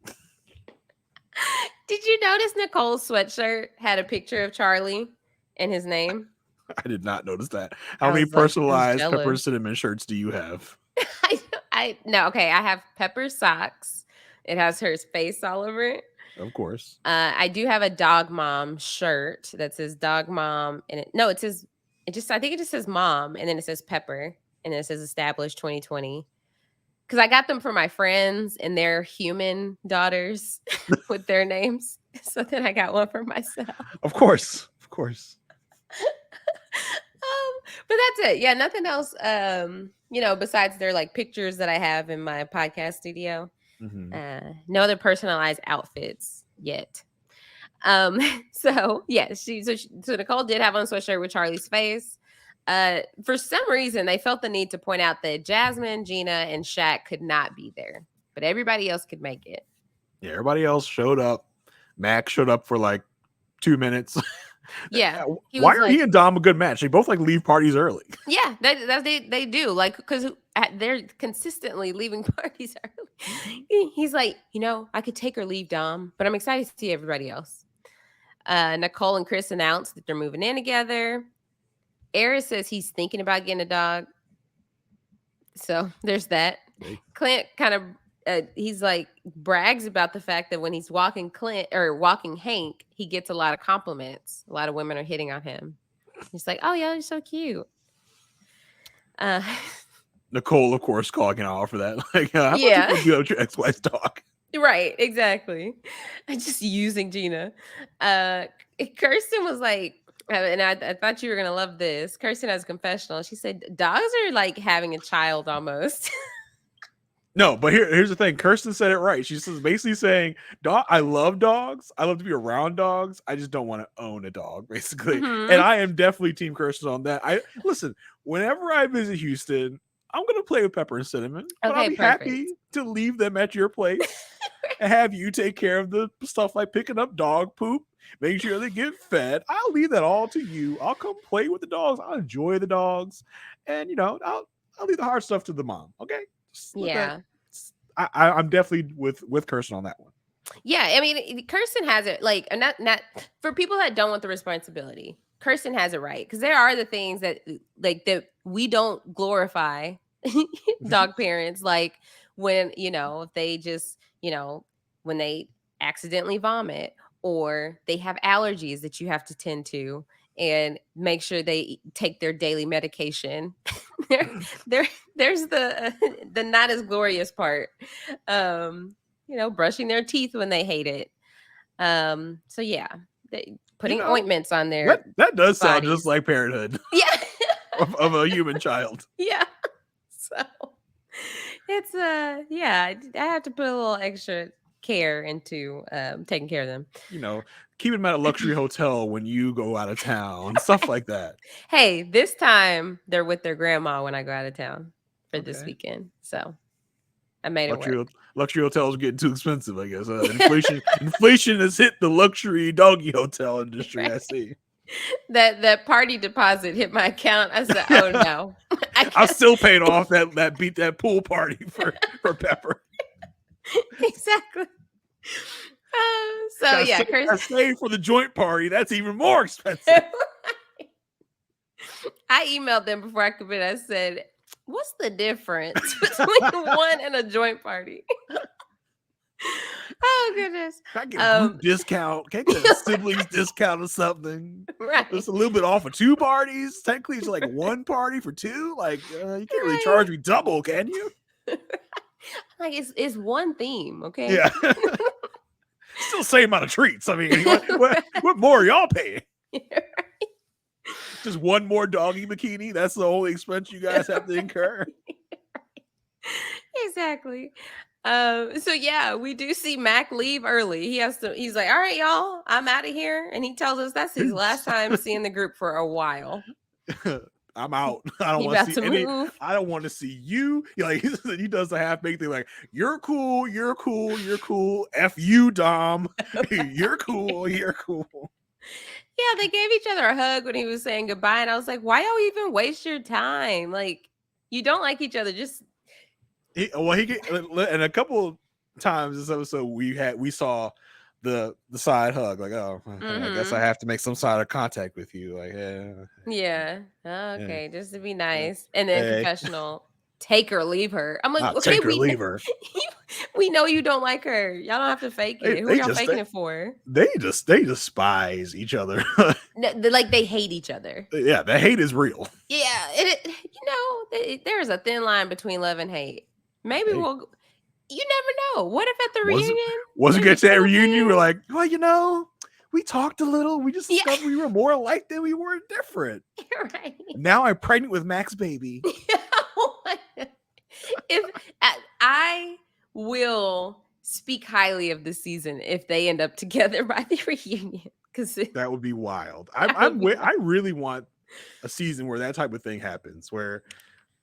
Did you notice Nicole's sweatshirt had a picture of Charlie and his name? I did not notice that. How many personalized Pepper Cinnamon shirts do you have? I have Pepper's socks. It has her face all over it. Of course. I do have a Dog Mom shirt that says Dog Mom, and I think it just says Mom, and then it says Pepper, and then it says Established 2020. Because I got them for my friends and their human daughters with their names. So then I got one for myself. Of course. But that's it. Yeah, nothing else. Besides their like pictures that I have in my podcast studio. Mm-hmm. No other personalized outfits yet. So Nicole did have on a sweatshirt with Charlie's face. For some reason, they felt the need to point out that Jasmine, Gina, and Shaq could not be there, but everybody else could make it. Yeah, everybody else showed up. Mac showed up for like 2 minutes. Yeah. Why are he and Dom a good match? They both like leave parties early. Yeah, they do. Like, because they're consistently leaving parties early. He's like, I could take or leave Dom, but I'm excited to see everybody else. Nicole and Chris announced that they're moving in together. Eris says he's thinking about getting a dog. So there's that. Hey. Clint kind of he's like brags about the fact that when he's walking Hank, he gets a lot of compliments. A lot of women are hitting on him. He's like, "Oh yeah, you're so cute." Nicole, of course, calling out for that. Like, how much you do with your ex-wife's dog? Right, exactly. Just using Gina. Kirsten was like, and I thought you were gonna love this. Kirsten has a confessional. She said dogs are like having a child almost. No, but here's the thing. Kirsten said it right. She's basically saying, "Dog, I love dogs. I love to be around dogs. I just don't want to own a dog, basically." And I am definitely Team Kirsten on that. I listen. Whenever I visit Houston, I'm gonna play with Pepper and Cinnamon, but I'll Okay, be perfect. happy to leave them at your place and have you take care of the stuff like picking up dog poop, making sure they get fed. I'll leave that all to you. I'll come play with the dogs. I'll enjoy the dogs, and I'll leave the hard stuff to the mom. Okay. Yeah. I'm definitely with Kirsten on that one. Yeah, I mean, Kirsten has it like not for people that don't want the responsibility. Kirsten has it right because there are the things that that we don't glorify dog parents, like when if they just when they accidentally vomit or they have allergies that you have to tend to and make sure they take their daily medication. There's the not as glorious part. Brushing their teeth when they hate it. So yeah, putting ointments on their that does sound bodies. just like parenthood. Yeah. of a human child. Yeah. So it's I have to put a little extra care into taking care of them. Keep them at a luxury hotel when you go out of town, stuff like that. Hey, this time they're with their grandma when I go out of town for this weekend. So I made it work. Luxury hotels are getting too expensive, I guess. Inflation has hit the luxury doggy hotel industry. Right. I see. That party deposit hit my account. I said, "Oh no!" I'm still paying off that pool party for Pepper. Exactly. I stayed for the joint party. That's even more expensive. I emailed them before I committed. I said, "What's the difference between one and a joint party?" Oh goodness! Can I get a group discount? Can I get a siblings discount or something? Right. It's a little bit off of 2 parties. Technically, it's like 1 party for 2. Like you can't really charge me double, can you? Like it's one theme, okay? Yeah. Still same amount of treats. I mean, what more are y'all paying? Right. Just 1 more doggy bikini. That's the only expense you guys have to incur. Exactly. So yeah, we do see Mac leave early. He's like, all right, y'all, I'm out of here. And he tells us that's his last time seeing the group for a while. I'm out. I don't want to see any. I don't want to see you. He does the half-baked thing like, you're cool. F you, Dom. You're cool. Yeah, they gave each other a hug when he was saying goodbye. And I was like, why y'all even waste your time? Like, you don't like each other. Just and a couple times this episode we saw the side hug, like, oh, I guess I have to make some side of contact with you, like, yeah. Okay, just to be nice. And then Confessional, take her, leave her. I'm like, okay, leave her. We know you don't like her. Y'all don't have to fake it. Who are y'all faking it for? They despise each other. Like they hate each other. Yeah, the hate is real. Yeah, there's a thin line between love and hate. Maybe you never know. What if at the reunion? Once we get to that reunion, we're like, well, we talked a little. We just discovered we were more alike than we were different. Right. Now I'm pregnant with Mac's baby. If I will speak highly of the season if they end up together by the reunion, because that would be wild. I really want a season where that type of thing happens, where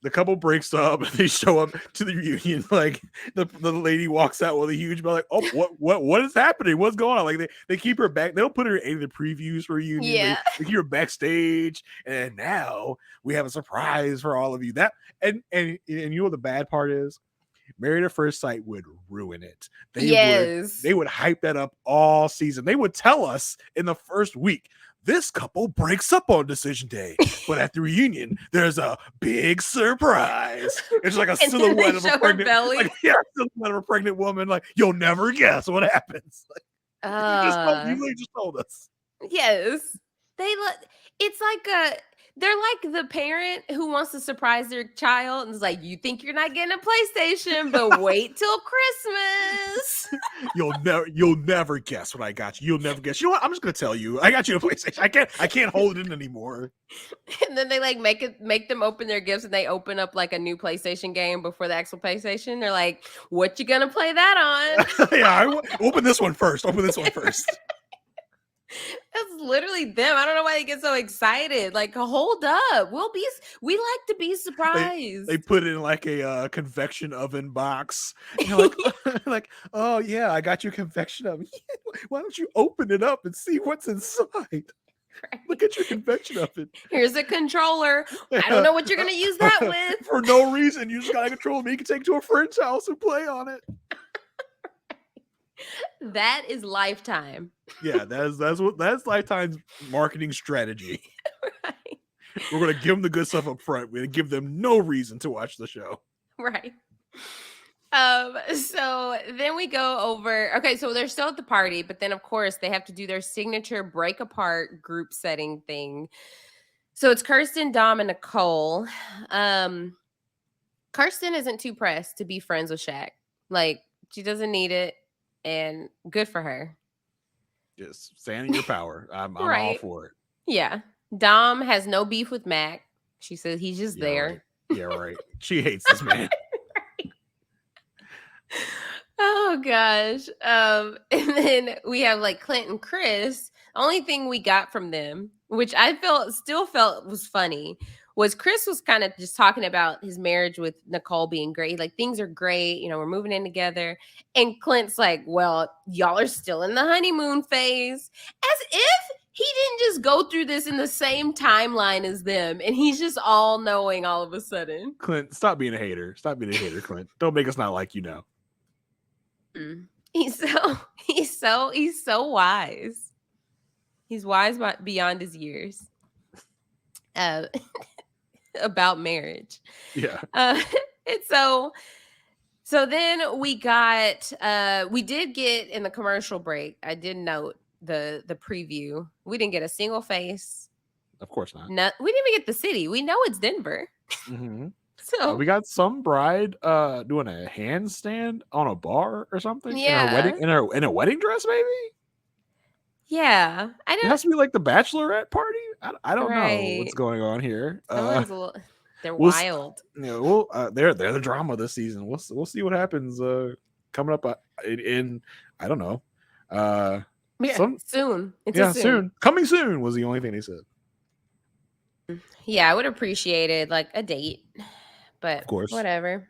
the couple breaks up and they show up to the reunion. Like the lady walks out with a huge bell, like, oh, what is happening? What's going on? Like they keep her back. They'll put her in any of the previews for reunion. Yeah. They keep her backstage, and now we have a surprise for all of you. That and the bad part is, Married at First Sight would ruin it. They would hype that up all season. They would tell us in the first week, this couple breaks up on decision day, but at the reunion, there's a big surprise. It's like a silhouette of a pregnant belly. Silhouette of a pregnant woman. Like, you'll never guess what happens. You just told us. Yes, it's like They're like the parent who wants to surprise their child and is like, you think you're not getting a PlayStation, but wait till Christmas. You'll never guess what I got you. You'll never guess. You know what? I'm just gonna tell you. I got you a PlayStation. I can't hold it in anymore. And then they like make them open their gifts, and they open up like a new PlayStation game before the actual PlayStation. They're like, what you gonna play that on? Yeah, open this one first. Open this one first. That's literally them. I don't know why they get so excited. Like, hold up. We like to be surprised. They put it in like a convection oven box. And you're like, oh yeah, I got you a convection oven. Why don't you open it up and see what's inside? Right. Look at your convection oven. Here's a controller. I don't know what you're gonna use that with. For no reason. You just got a controller. You can take it to a friend's house and play on it. That is Lifetime. Yeah, that's Lifetime's marketing strategy. Right. We're gonna give them the good stuff up front. We're gonna give them no reason to watch the show. Right. So then we go over. Okay, so they're still at the party, but then of course they have to do their signature break apart group setting thing. So it's Kirsten, Dom, and Nicole. Kirsten isn't too pressed to be friends with Shaq. Like, she doesn't need it. And good for her. Just stand in your power. I'm right. all for it. Yeah. Dom has no beef with Mac. She says he's just there. Right. Yeah, right. She hates this man. Right. Oh gosh. And then we have like Clint and Chris. The only thing we got from them, which I still felt was funny, was Chris was kind of just talking about his marriage with Nicole being great. Like, things are great. You know, we're moving in together. And Clint's like, well, y'all are still in the honeymoon phase. As if he didn't just go through this in the same timeline as them. And he's just all knowing all of a sudden. Clint, stop being a hater. Stop being a hater, Clint. Don't make us not like you now. He's so wise. He's wise beyond his years. About marriage. Yeah. And so then we did get in the commercial break. I did note the preview. We didn't get a single face. Of course not. No, we didn't even get the city. We know it's Denver. Mm-hmm. So we got some bride doing a handstand on a bar or something. Yeah. In a wedding dress, maybe. Yeah, It has to be like the bachelorette party. I don't know what's Right. going on here. They're we'll wild. They're the drama this season. We'll see what happens coming up in I don't know. Soon. Soon. Coming soon was the only thing they said. Yeah, I would appreciate it, like a date, but Of course. whatever.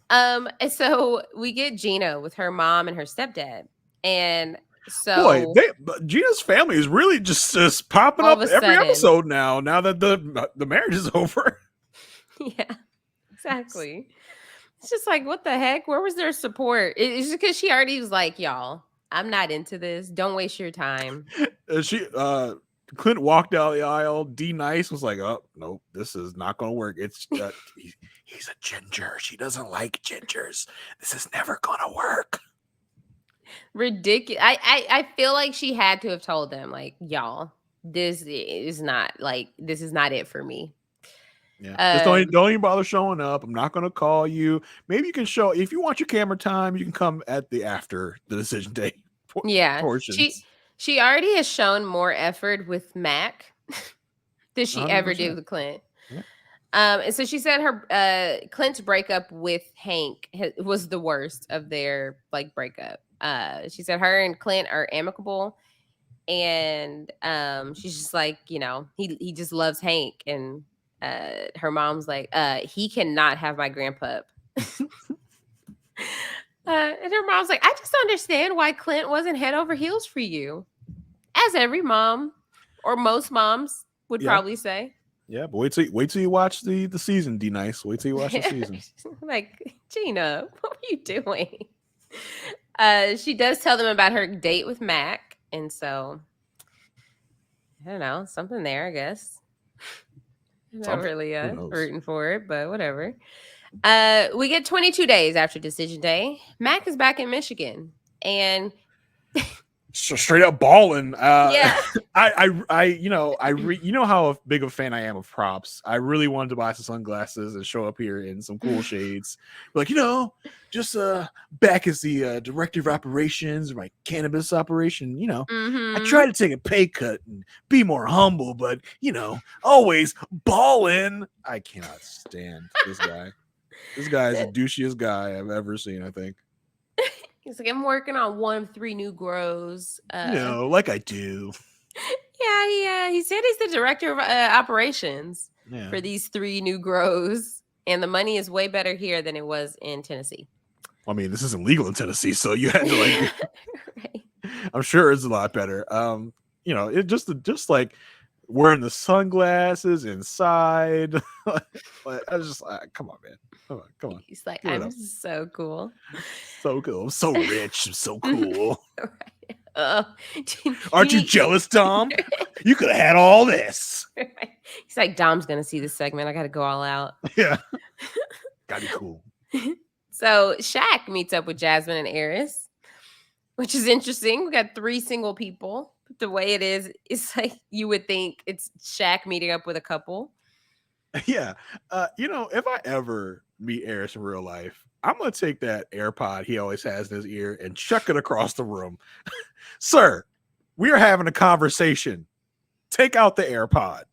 And so we get Gina with her mom and her stepdad, and so Gina's family is really just popping all up of a every sudden. episode now that the marriage is over. Yeah, exactly. It's just like, what the heck? Where was their support? It's just because she already was like, y'all, I'm not into this. Don't waste your time. Clint walked out the aisle. D Nice was like, oh, nope, this is not going to work. It's he's a ginger. She doesn't like gingers. This is never going to work. Ridiculous. I feel like she had to have told them, like, y'all, this is not it for me. Yeah, just don't even bother showing up. I'm not going to call you. Maybe you can show if you want your camera time. You can come at the after the decision day. Portions. She already has shown more effort with Mac than she 100%. ever did with Clint. Yeah. And so she said her Clint's breakup with Hank was the worst of their like breakup. She said her and Clint are amicable, and she's just like, you know, he just loves Hank, and her mom's like, he cannot have my grandpup. And her mom's like, I just don't understand why Clint wasn't head over heels for you, as every mom or most moms would probably say. Yeah, but wait till you watch the season, D Nice. Wait till you watch the season. Like, Gina, what were you doing? She does tell them about her date with Mac, and so I don't know, something there, I guess. I'm not really rooting for it, but whatever. We get 22 days after decision day. Mac is back in Michigan, and So straight up balling. Yeah. You know how big of a fan I am of props. I really wanted to buy some sunglasses and show up here in some cool shades. Like, just back as the director of operations of my cannabis operation, I try to take a pay cut and be more humble, but always balling. I cannot stand this guy. This guy is the douchiest guy I've ever seen, I think. He's like, I'm working on 1 of 3 new grows. Like I do. Yeah. He said he's the director of operations for these 3 new grows. And the money is way better here than it was in Tennessee. I mean, this isn't legal in Tennessee, so you had to Right. I'm sure it's a lot better. It just like wearing the sunglasses inside. I was just like, come on, man. Come on. He's like, I'm so cool. So cool. I'm so rich. I'm so cool. Right. Aren't you jealous, Dom? You could have had all this. He's like, Dom's going to see this segment. I got to go all out. Yeah. Gotta be cool. So Shaq meets up with Jasmine and Eris, which is interesting. We got 3 single people. The way it is, it's like you would think it's Shaq meeting up with a couple. Yeah. If I ever meet Eris in real life, I'm going to take that AirPod he always has in his ear and chuck it across the room. Sir, we are having a conversation. Take out the AirPod.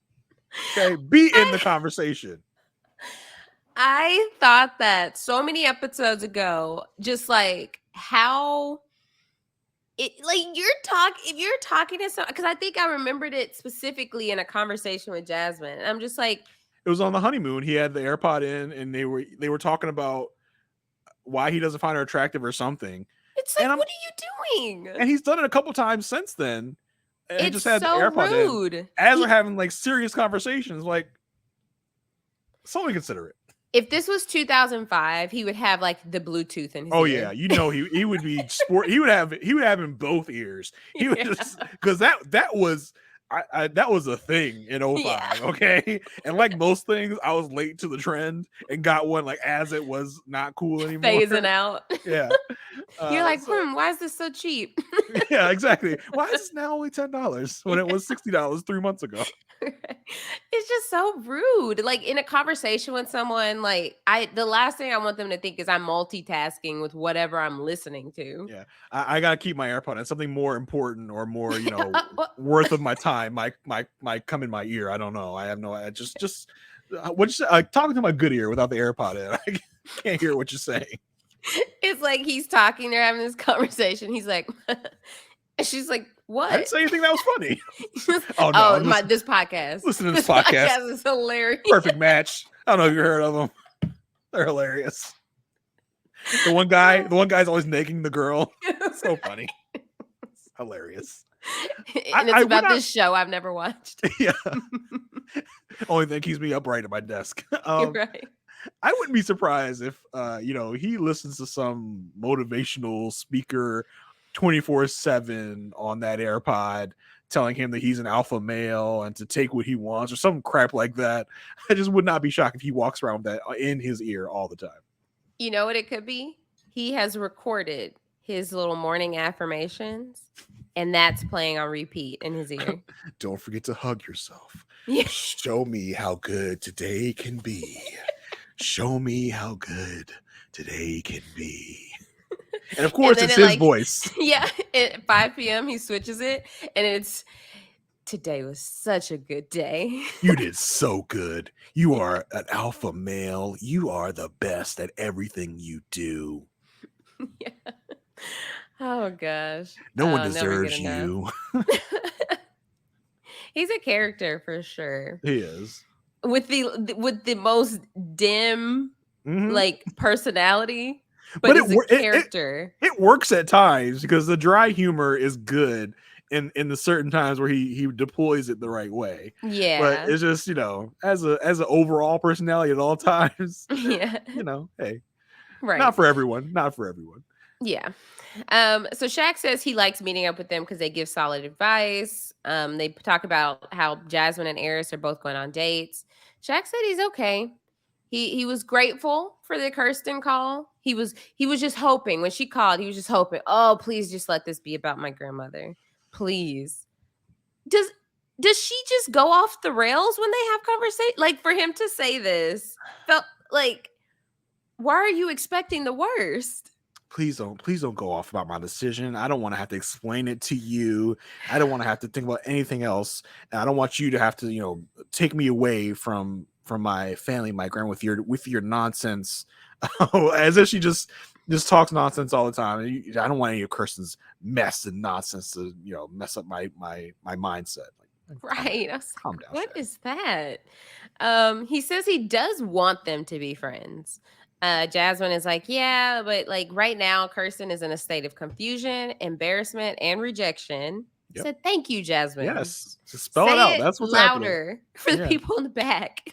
Okay? Be in the conversation. I thought that so many episodes ago, just like how it, like if you're talking to someone, because I think I remembered it specifically in a conversation with Jasmine. And I'm just like, it was on the honeymoon. He had the AirPod in, and they were talking about why he doesn't find her attractive or something. It's like, what are you doing? And he's done it a couple times since then. And it's just had so the AirPod rude. In, as we're having like serious conversations. Like, something consider it. If this was 2005, he would have like the Bluetooth in his ear. Yeah, he would be sport. He would have in both ears. He would just because that was that was a thing in 05. Yeah. Okay, and like most things, I was late to the trend and got one like as it was not cool anymore. Phasing out. Yeah, you're like, why is this so cheap? Yeah, exactly. Why is this now only $10 when it was $60 3 months ago? It's just so rude. Like in a conversation with someone, like the last thing I want them to think is I'm multitasking with whatever I'm listening to. Yeah, I gotta keep my AirPod on something more important or more, worth of my time. My come in my ear. I don't know. I have no. I just what you say? Talking to my good ear without the AirPod in. I can't hear what you're saying. It's like he's talking. They're having this conversation. He's like. And she's like, what? I didn't say anything that was funny. Oh, no. This podcast. Listen to this podcast. Podcast is hilarious. Perfect match. I don't know if you heard of them. They're hilarious. The one guy's always nagging the girl. So funny. It's hilarious. And it's about this show I've never watched. Yeah. Only thing keeps me upright at my desk. Right. I wouldn't be surprised if he listens to some motivational speaker 24/7 on that AirPod telling him that he's an alpha male and to take what he wants or some crap like that. I just would not be shocked if he walks around with that in his ear all the time. You know what it could be? He has recorded his little morning affirmations and that's playing on repeat in his ear. Don't forget to hug yourself. Yeah. Show me how good today can be. Show me how good today can be. And of course, it's his voice. Yeah. At 5 p.m., he switches it. And it's, today was such a good day. You did so good. You are an alpha male. You are the best at everything you do. Yeah. Oh, gosh. No one deserves you. He's a character for sure. He is. With the most dim, like, personality. But it's a character. It works at times because the dry humor is good in the certain times where he deploys it the right way. Yeah. But it's just, as an overall personality at all times. Yeah. Hey. Right. Not for everyone. Not for everyone. Yeah. So Shaq says he likes meeting up with them because they give solid advice. They talk about how Jasmine and Eris are both going on dates. Shaq said he's okay. He was grateful for the Kirsten call. He was just hoping when she called. He was just hoping, oh, please just let this be about my grandmother, please. Does she just go off the rails when they have conversation? Like, for him to say this felt like, why are you expecting the worst? Please don't go off about my decision. I don't want to have to explain it to you. I don't want to have to think about anything else. And I don't want you to have to, take me away from my family, my grandma, with your nonsense. As if she just talks nonsense all the time. I don't want any of Kirsten's mess and nonsense to, mess up my mindset. Right. Calm down. What Shaq. is that? He says he does want them to be friends. Jasmine is like, yeah, but like right now, Kirsten is in a state of confusion, embarrassment, and rejection. Yep. Said, thank you, Jasmine. Yes. Just spell it out. That's what's louder happening. For the people in the back.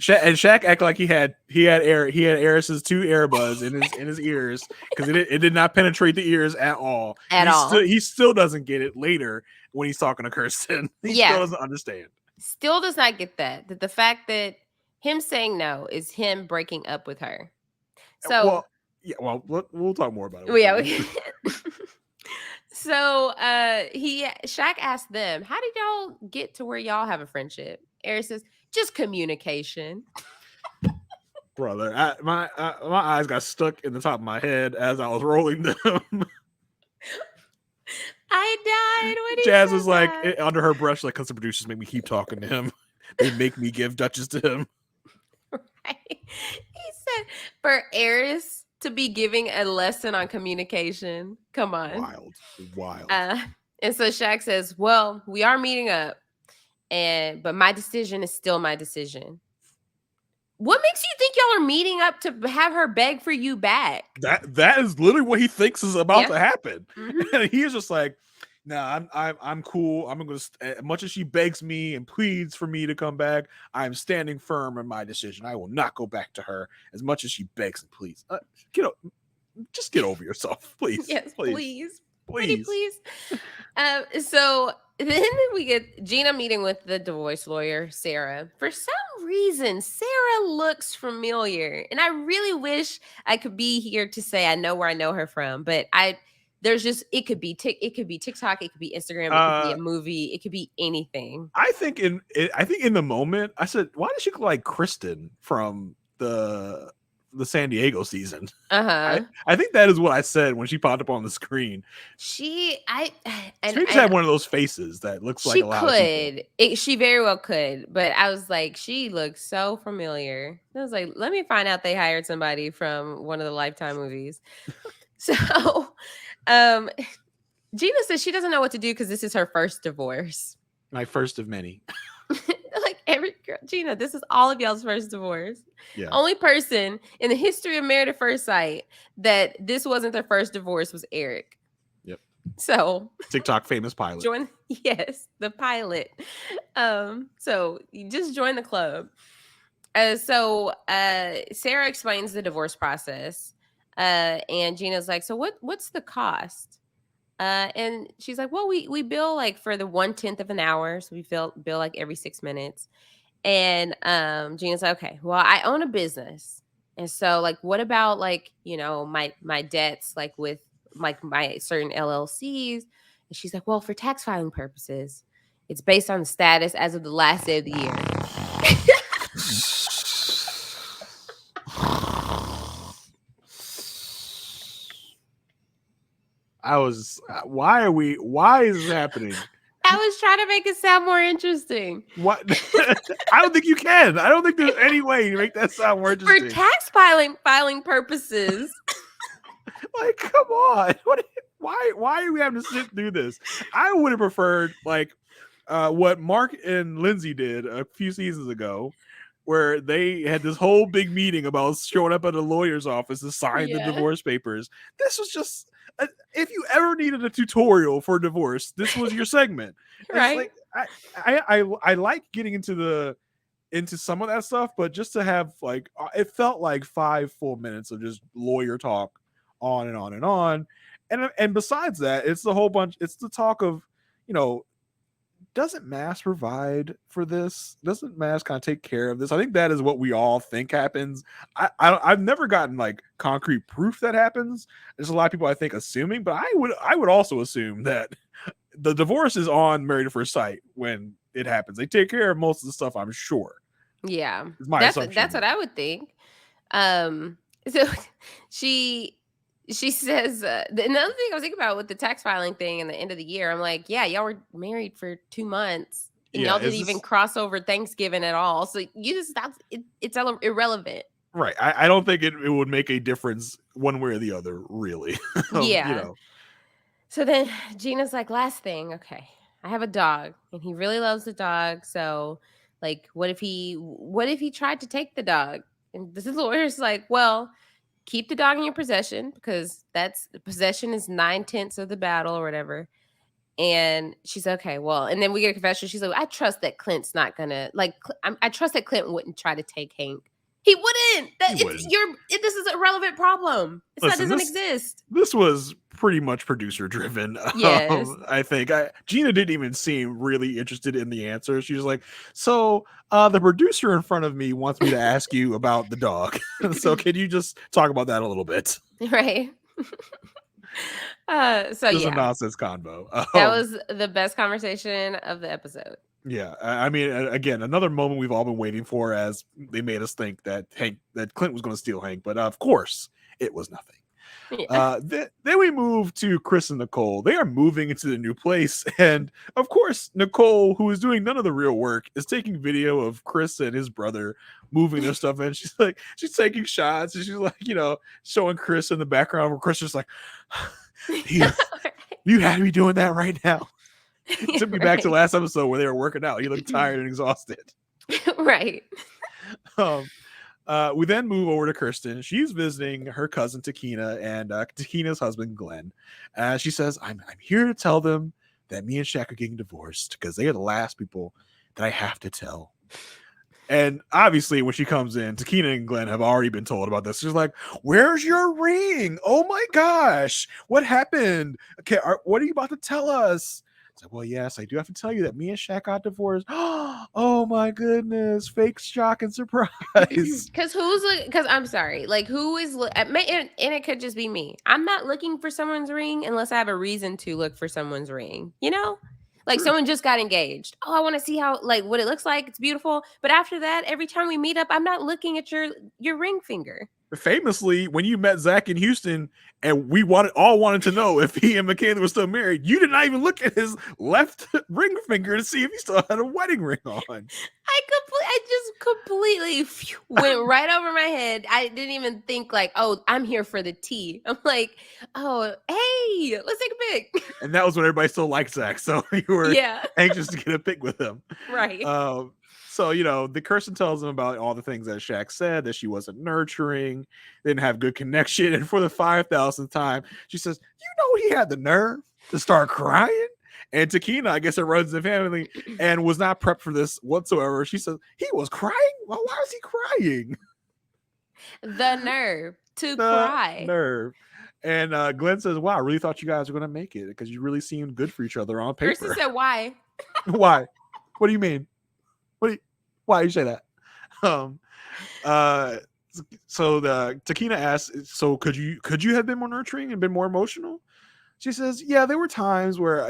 And Shaq acted like he had Eris's 2 earbuds in his ears because it did not penetrate the ears at all. He still doesn't get it later when he's talking to Kirsten. He still doesn't understand. Still does not get that the fact that him saying no is him breaking up with her. So we'll talk more about it. So Shaq asked them, how did y'all get to where y'all have a friendship? Eris says, just communication. Brother, my eyes got stuck in the top of my head as I was rolling them. I died when he Jazz said was like that. Under her brush, like, because the producers make me keep talking to him. They make me give Duchess to him. Right. He said for Eris to be giving a lesson on communication. Come on. Wild. And so Shaq says, well, we are meeting up, but my decision is still my decision. What makes you think y'all are meeting up to have her beg for you back? That is literally what he thinks is about to happen. Mm-hmm. And he's just like, nah, I'm cool. I'm gonna, as much as she begs me and pleads for me to come back, I'm standing firm in my decision. I will not go back to her as much as she begs and pleads. Just get over yourself, please. Yes, please. Please. So then we get Gina meeting with the divorce lawyer, Sarah. For some reason, Sarah looks familiar. And I really wish I could be here to say I know where I know her from. But it could be TikTok, it could be Instagram, it could be a movie, it could be anything. I think in the moment, I said, why does she look like Kirsten from the San Diego season? I think that is what I said when she popped up on the screen. She just had one of those faces that looks like a lot of people. She very well could, but I was like, she looks so familiar. I was like, let me find out they hired somebody from one of the Lifetime movies. So Gina says she doesn't know what to do because this is her first divorce. My first of many. Like every girl, Gina, this is all of y'all's first divorce. Yeah. Only person in the history of Married at First Sight that this wasn't their first divorce was Eric. Yep. So TikTok famous pilot. The pilot. So you just join the club. So Sarah explains the divorce process. And Gina's like, so what's the cost? And she's like, well, we bill like for the 1/10 of an hour. So we bill like every 6 minutes. And Gina's like, okay, well, I own a business. And so like, what about like, my debts, like with like my certain LLCs? And she's like, well, for tax filing purposes, it's based on the status as of the last day of the year. Why is this happening? I was trying to make it sound more interesting. What? I don't think you can. I don't think there's any way to make that sound more interesting. For tax filing purposes. Like, come on. Why are we having to sit through this? I would have preferred like what Mark and Lindsay did a few seasons ago, where they had this whole big meeting about showing up at a lawyer's office to sign the divorce papers. This was just, if you ever needed a tutorial for divorce, this was your segment. Right. Like, I like getting into some of that stuff, but just to have like, it felt like 5 full minutes of just lawyer talk on and on and on. And besides that, it's the whole bunch, it's the talk of, doesn't MAFS provide for this? Doesn't MAFS kind of take care of this? I think that is what we all think happens. I've never gotten like concrete proof that happens. There's a lot of people I think assuming, but I would also assume that the divorce is on Married at First Sight when it happens. They take care of most of the stuff, I'm sure. Yeah, It's my assumption. That's what I would think. So she says another thing I was thinking about with the tax filing thing and the end of the year. I'm like, yeah, y'all were married for 2 months and y'all didn't even cross over Thanksgiving at all. So you just it's irrelevant. Right. I don't think it would make a difference one way or the other, really. Yeah. You know. So then Gina's like, last thing, okay, I have a dog and he really loves the dog. So like, what if he tried to take the dog? And this lawyer's like, well, keep the dog in your possession because the possession is 9/10 of the battle or whatever. And she's okay. Well, and then we get a confession. She's like, I trust that Clint's not gonna I trust that Clint wouldn't try to take Hank. He wouldn't. This is a relevant problem. That doesn't exist. This was pretty much producer driven. Yes. I think Gina didn't even seem really interested in the answer. She was like, so the producer in front of me wants me to ask you about the dog. So can you just talk about that a little bit? Right. So This is a nonsense convo. That was the best conversation of the episode. Yeah, I mean, again, another moment we've all been waiting for, as they made us think that Clint was going to steal Hank, but of course, it was nothing. Yeah. Then we move to Chris and Nicole. They are moving into the new place, and of course, Nicole, who is doing none of the real work, is taking video of Chris and his brother moving their stuff in. She's taking shots, and she's like, showing Chris in the background, where Chris is like, you had me doing that right now. It took me back to last episode where they were working out. He looked tired and exhausted. Right. We then move over to Kirsten. She's visiting her cousin Takina and Takina's husband Glenn. She says, I'm here to tell them that me and Shaq are getting divorced because they are the last people that I have to tell. And obviously, when she comes in, Takina and Glenn have already been told about this. She's like, where's your ring? Oh my gosh, what happened? Okay, what are you about to tell us? It's like, well, yes, I do have to tell you that me and Shaq got divorced. Oh my goodness, fake shock and surprise. Because I'm sorry, like who is, and it could just be me. I'm not looking for someone's ring unless I have a reason to look for someone's ring, Like someone just got engaged. Oh, I want to see what it looks like. It's beautiful. But after that, every time we meet up, I'm not looking at your ring finger. Famously, when you met Zach in Houston and we all wanted to know if he and Michaela were still married, you did not even look at his left ring finger to see if he still had a wedding ring on. I just completely went right over my head. I didn't even think oh, I'm here for the tea. I'm like, oh, hey, let's take a pic. And that was when everybody still liked Zach, so you were anxious to get a pic with him. Right. So, the Kirsten tells him about all the things that Shaq said, that she wasn't nurturing, didn't have good connection. And for the 5,000th time, she says, he had the nerve to start crying. And Takina, I guess it runs in the family, and was not prepped for this whatsoever. She says, he was crying? Well, why was he crying? The nerve to cry. Nerve. And Glenn says, wow, I really thought you guys were going to make it because you really seemed good for each other on paper. Kirsten said, why? Why? What do you mean? Why you say that? So the Takina asks, so could you have been more nurturing and been more emotional? She says, yeah, there were times where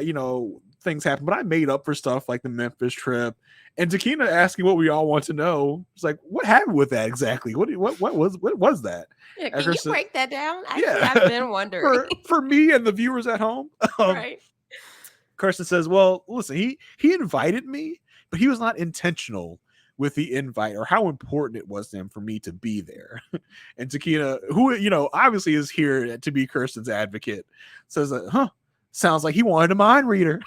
things happened, but I made up for stuff like the Memphis trip. And Takina asking what we all want to know, it's like, what happened with that exactly? What was that? Yeah, can you break that down? I've been wondering. for me and the viewers at home. Right. Kirsten says, well, listen, he invited me, but he was not intentional with the invite or how important it was to him for me to be there. And Takina, who, obviously is here to be Kirsten's advocate, says, sounds like he wanted a mind reader.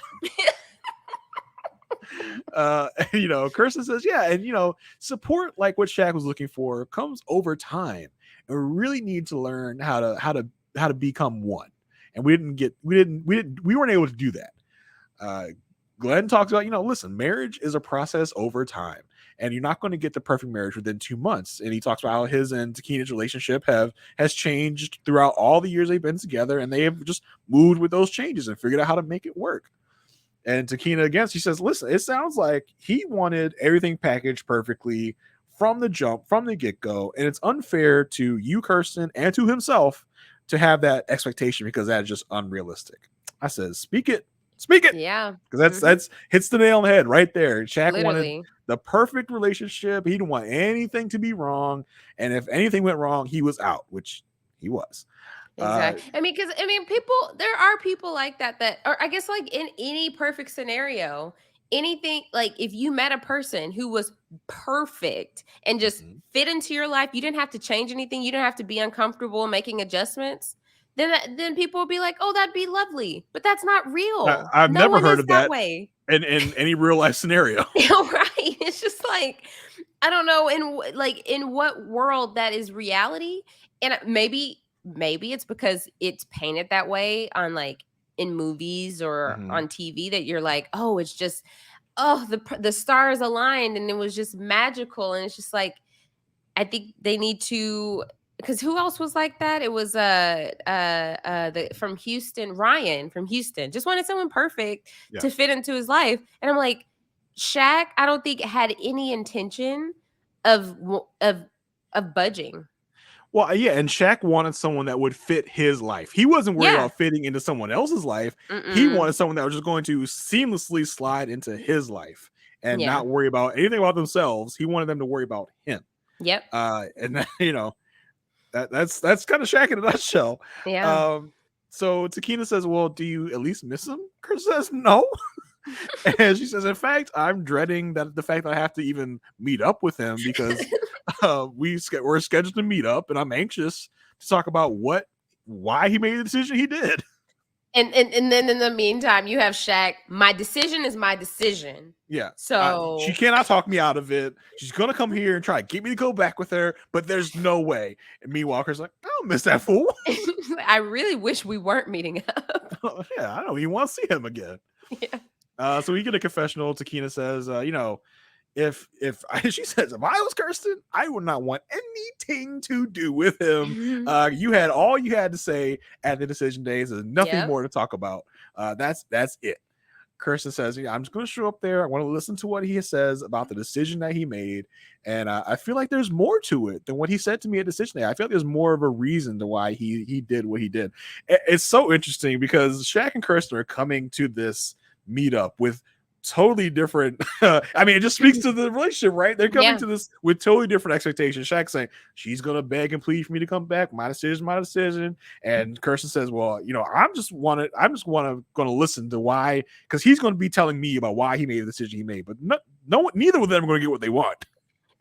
Kirsten says, yeah. And, support like what Shaq was looking for comes over time. And we really need to learn how to become one. And we weren't able to do that. Glenn talks about, listen, marriage is a process over time. And you're not going to get the perfect marriage within 2 months. And he talks about how his and Takina's relationship has changed throughout all the years they've been together. And they have just moved with those changes and figured out how to make it work. And Takina again, she says, listen, it sounds like he wanted everything packaged perfectly from the jump, from the get-go, and it's unfair to you, Kirsten, and to himself to have that expectation because that is just unrealistic. I said, speak it. Yeah. Because that's hits the nail on the head right there. Shaq Literally. wanted the perfect relationship. He didn't want anything to be wrong. And if anything went wrong, he was out, which he was. Exactly. There are people like that, or I guess like in any perfect scenario, anything, like if you met a person who was perfect and just fit into your life, you didn't have to change anything, you didn't have to be uncomfortable making adjustments, then people will be like, oh, that'd be lovely. But that's not real. I've No never one heard is of that way. in any real life scenario. Right. It's just like, I don't know in what world that is reality. And maybe it's because it's painted that way on like in movies or on TV that you're like, oh, it's just, oh, the stars aligned and it was just magical. And it's just like, I think they need to, because who else was like that? It was from Houston, Ryan from Houston, just wanted someone perfect to fit into his life. And I'm like, Shaq, I don't think had any intention of budging. Well, yeah, and Shaq wanted someone that would fit his life. He wasn't worried about fitting into someone else's life. He wanted someone that was just going to seamlessly slide into his life and not worry about anything about themselves. He wanted them to worry about him. Yep. And that, that's kind of Shaq in a nutshell. Yeah. So Takina says, well, do you at least miss him? Chris says, no. And she says, in fact, I'm dreading the fact that I have to even meet up with him because we're scheduled to meet up, and I'm anxious to talk about why he made the decision he did. And then in the meantime, you have Shaq. My decision is my decision. Yeah. So she cannot talk me out of it. She's gonna come here and try to get me to go back with her, but there's no way. And meanwhile, Chris like, I don't miss that fool. I really wish we weren't meeting up. Yeah, I don't even want to see him again. Yeah. So we get a confessional. Takina says, she says, if I was Kirsten, I would not want anything to do with him. You had all you had to say at the decision days. There's nothing more to talk about. That's it. Kirsten says, I'm just going to show up there. I want to listen to what he says about the decision that he made. And I feel like there's more to it than what he said to me at decision day. I feel like there's more of a reason to why he did what he did. It's so interesting because Shaq and Kirsten are coming to this meetup with totally different it just speaks to the relationship, right? They're coming to this with totally different expectations. Shaq saying she's gonna beg and plead for me to come back, my decision, and Kirsten says, well, I'm just gonna listen to why, because he's gonna be telling me about why he made the decision he made, but neither of them are gonna get what they want.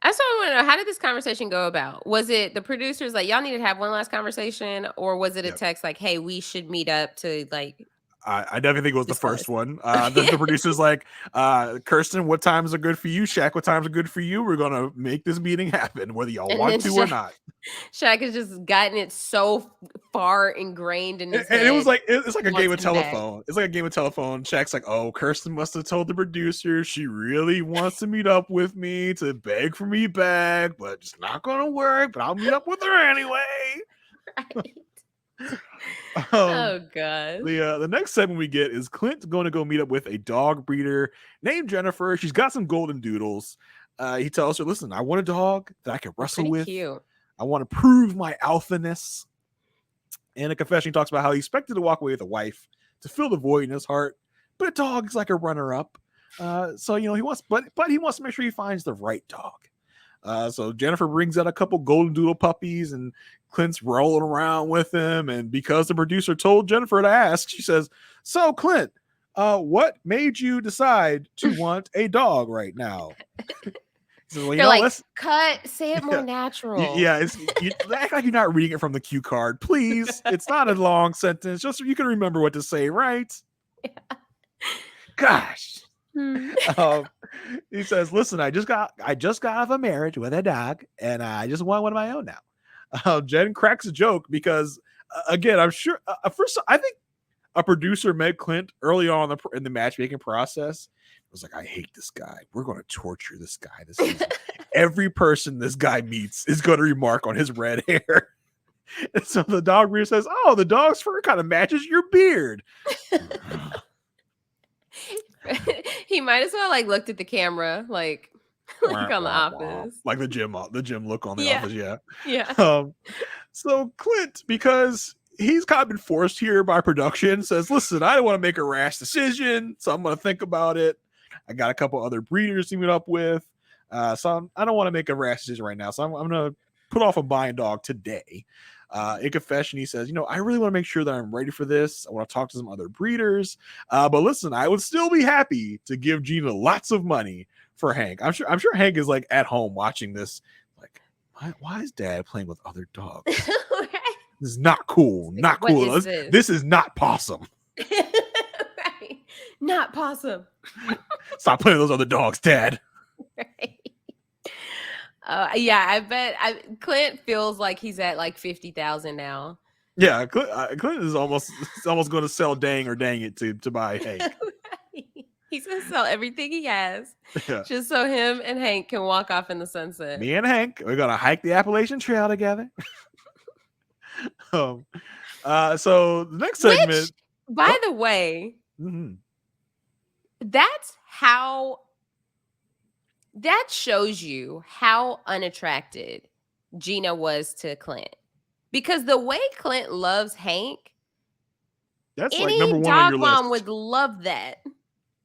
I still want to know, how did this conversation go about? Was it the producers like, y'all need to have one last conversation, or was it a text like, hey, we should meet up to like I definitely think it was the first one. The producer's like, Kirsten, what times are good for you? Shaq, what times are good for you? We're going to make this meeting happen, whether y'all want to or not. Shaq has just gotten it so far ingrained in his head. And it's like a game of telephone. It's like a game of telephone. Shaq's like, oh, Kirsten must have told the producer she really wants to meet up with me to beg for me back, but it's not going to work, but I'll meet up with her anyway. Right. Oh god. The next segment we get is Clint going to go meet up with a dog breeder named Jennifer. She's got some golden doodles. He tells her, listen, I want a dog that I can wrestle with. Cute. I want to prove my alphaness. And a confession, he talks about how he expected to walk away with a wife to fill the void in his heart, but a dog is like a runner-up. So he wants, but he wants to make sure he finds the right dog. So Jennifer brings out a couple golden doodle puppies, and Clint's rolling around with him. And because the producer told Jennifer to ask, she says, so Clint, what made you decide to want a dog right now? Says, well, say it more natural. You act like you're not reading it from the cue card, please. It's not a long sentence, just so you can remember what to say, right? Yeah. Gosh. He says, listen, I just got out of a marriage with a dog, and I just want one of my own now. Jen cracks a joke because again, I'm sure first I think a producer met Clint early on in the matchmaking process. It was like, I hate this guy. We're going to torture this guy this season. Every person this guy meets is going to remark on his red hair. And so the dog breeder says, oh, the dog's fur kind of matches your beard. He might as well like looked at the camera like on The Office. Like the gym look on The Office, yeah. Yeah. So Clint, because he's kind of been forced here by production, says, listen, I don't want to make a rash decision, so I'm going to think about it. I got a couple other breeders to meet up with. So I don't want to make a rash decision right now. So I'm going to put off on buying a dog today. In confession, he says, I really want to make sure that I'm ready for this. I want to talk to some other breeders. But listen, I would still be happy to give Gina lots of money for Hank. I'm sure Hank is like at home watching this. Like, why is dad playing with other dogs? This is not cool. Not cool. This is not Possum. Right. Not Possum. Stop playing with those other dogs, Dad. Right. Yeah, I bet Clint feels like he's at like 50,000 now. Yeah, Clint is almost going to sell Dang or Dang It to buy Hank. Right. He's going to sell everything he has just so him and Hank can walk off in the sunset. Me and Hank, we're going to hike the Appalachian Trail together. So the next segment. Which, by the way, that's how. That shows you how unattracted Gina was to Clint. Because the way Clint loves Hank, that's any like number one dog on your mom list. would love that.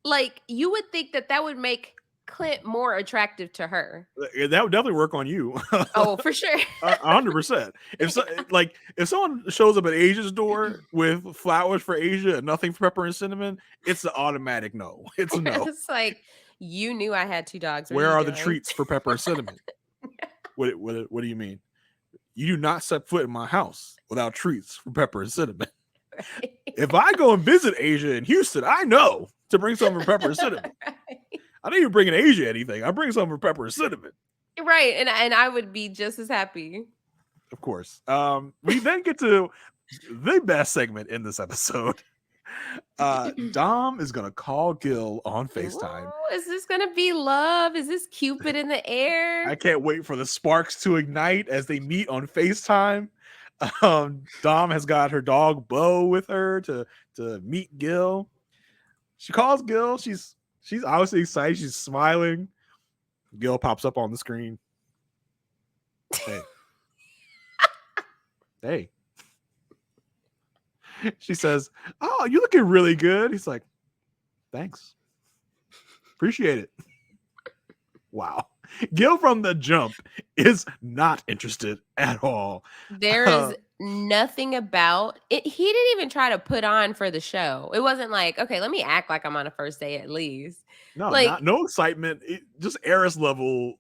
Like, you would think that would make Clint more attractive to her. That would definitely work on you. Oh, for sure. 100%. If someone shows up at Asia's door with flowers for Asia and nothing for Pepper and Cinnamon, it's an automatic no. It's a no. It's like, you knew I had 2 dogs. Where are the treats for Pepper and Cinnamon? What do you mean? You do not set foot in my house without treats for Pepper and Cinnamon. Right. If I go and visit Asia in Houston, I know to bring some for Pepper and Cinnamon. Right. I don't even bring in Asia anything. I bring some for Pepper and Cinnamon. Right, and I would be just as happy. Of course. We then get to the best segment in this episode. Dom is gonna call Gil on FaceTime. Ooh, is this gonna be love? Is this Cupid in the air? I can't wait for the sparks to ignite as they meet on FaceTime. Dom has got her dog Bo with her to meet Gil. She calls Gil. She's obviously excited. She's smiling. Gil pops up on the screen. Hey. Hey. She says, "Oh, you're looking really good." He's like, "Thanks. Appreciate it." Wow. Gil from the jump is not interested at all. There is nothing about it. He didn't even try to put on for the show. It wasn't like, okay, let me act like I'm on a first date at least. No, like, no excitement. Just Eris level,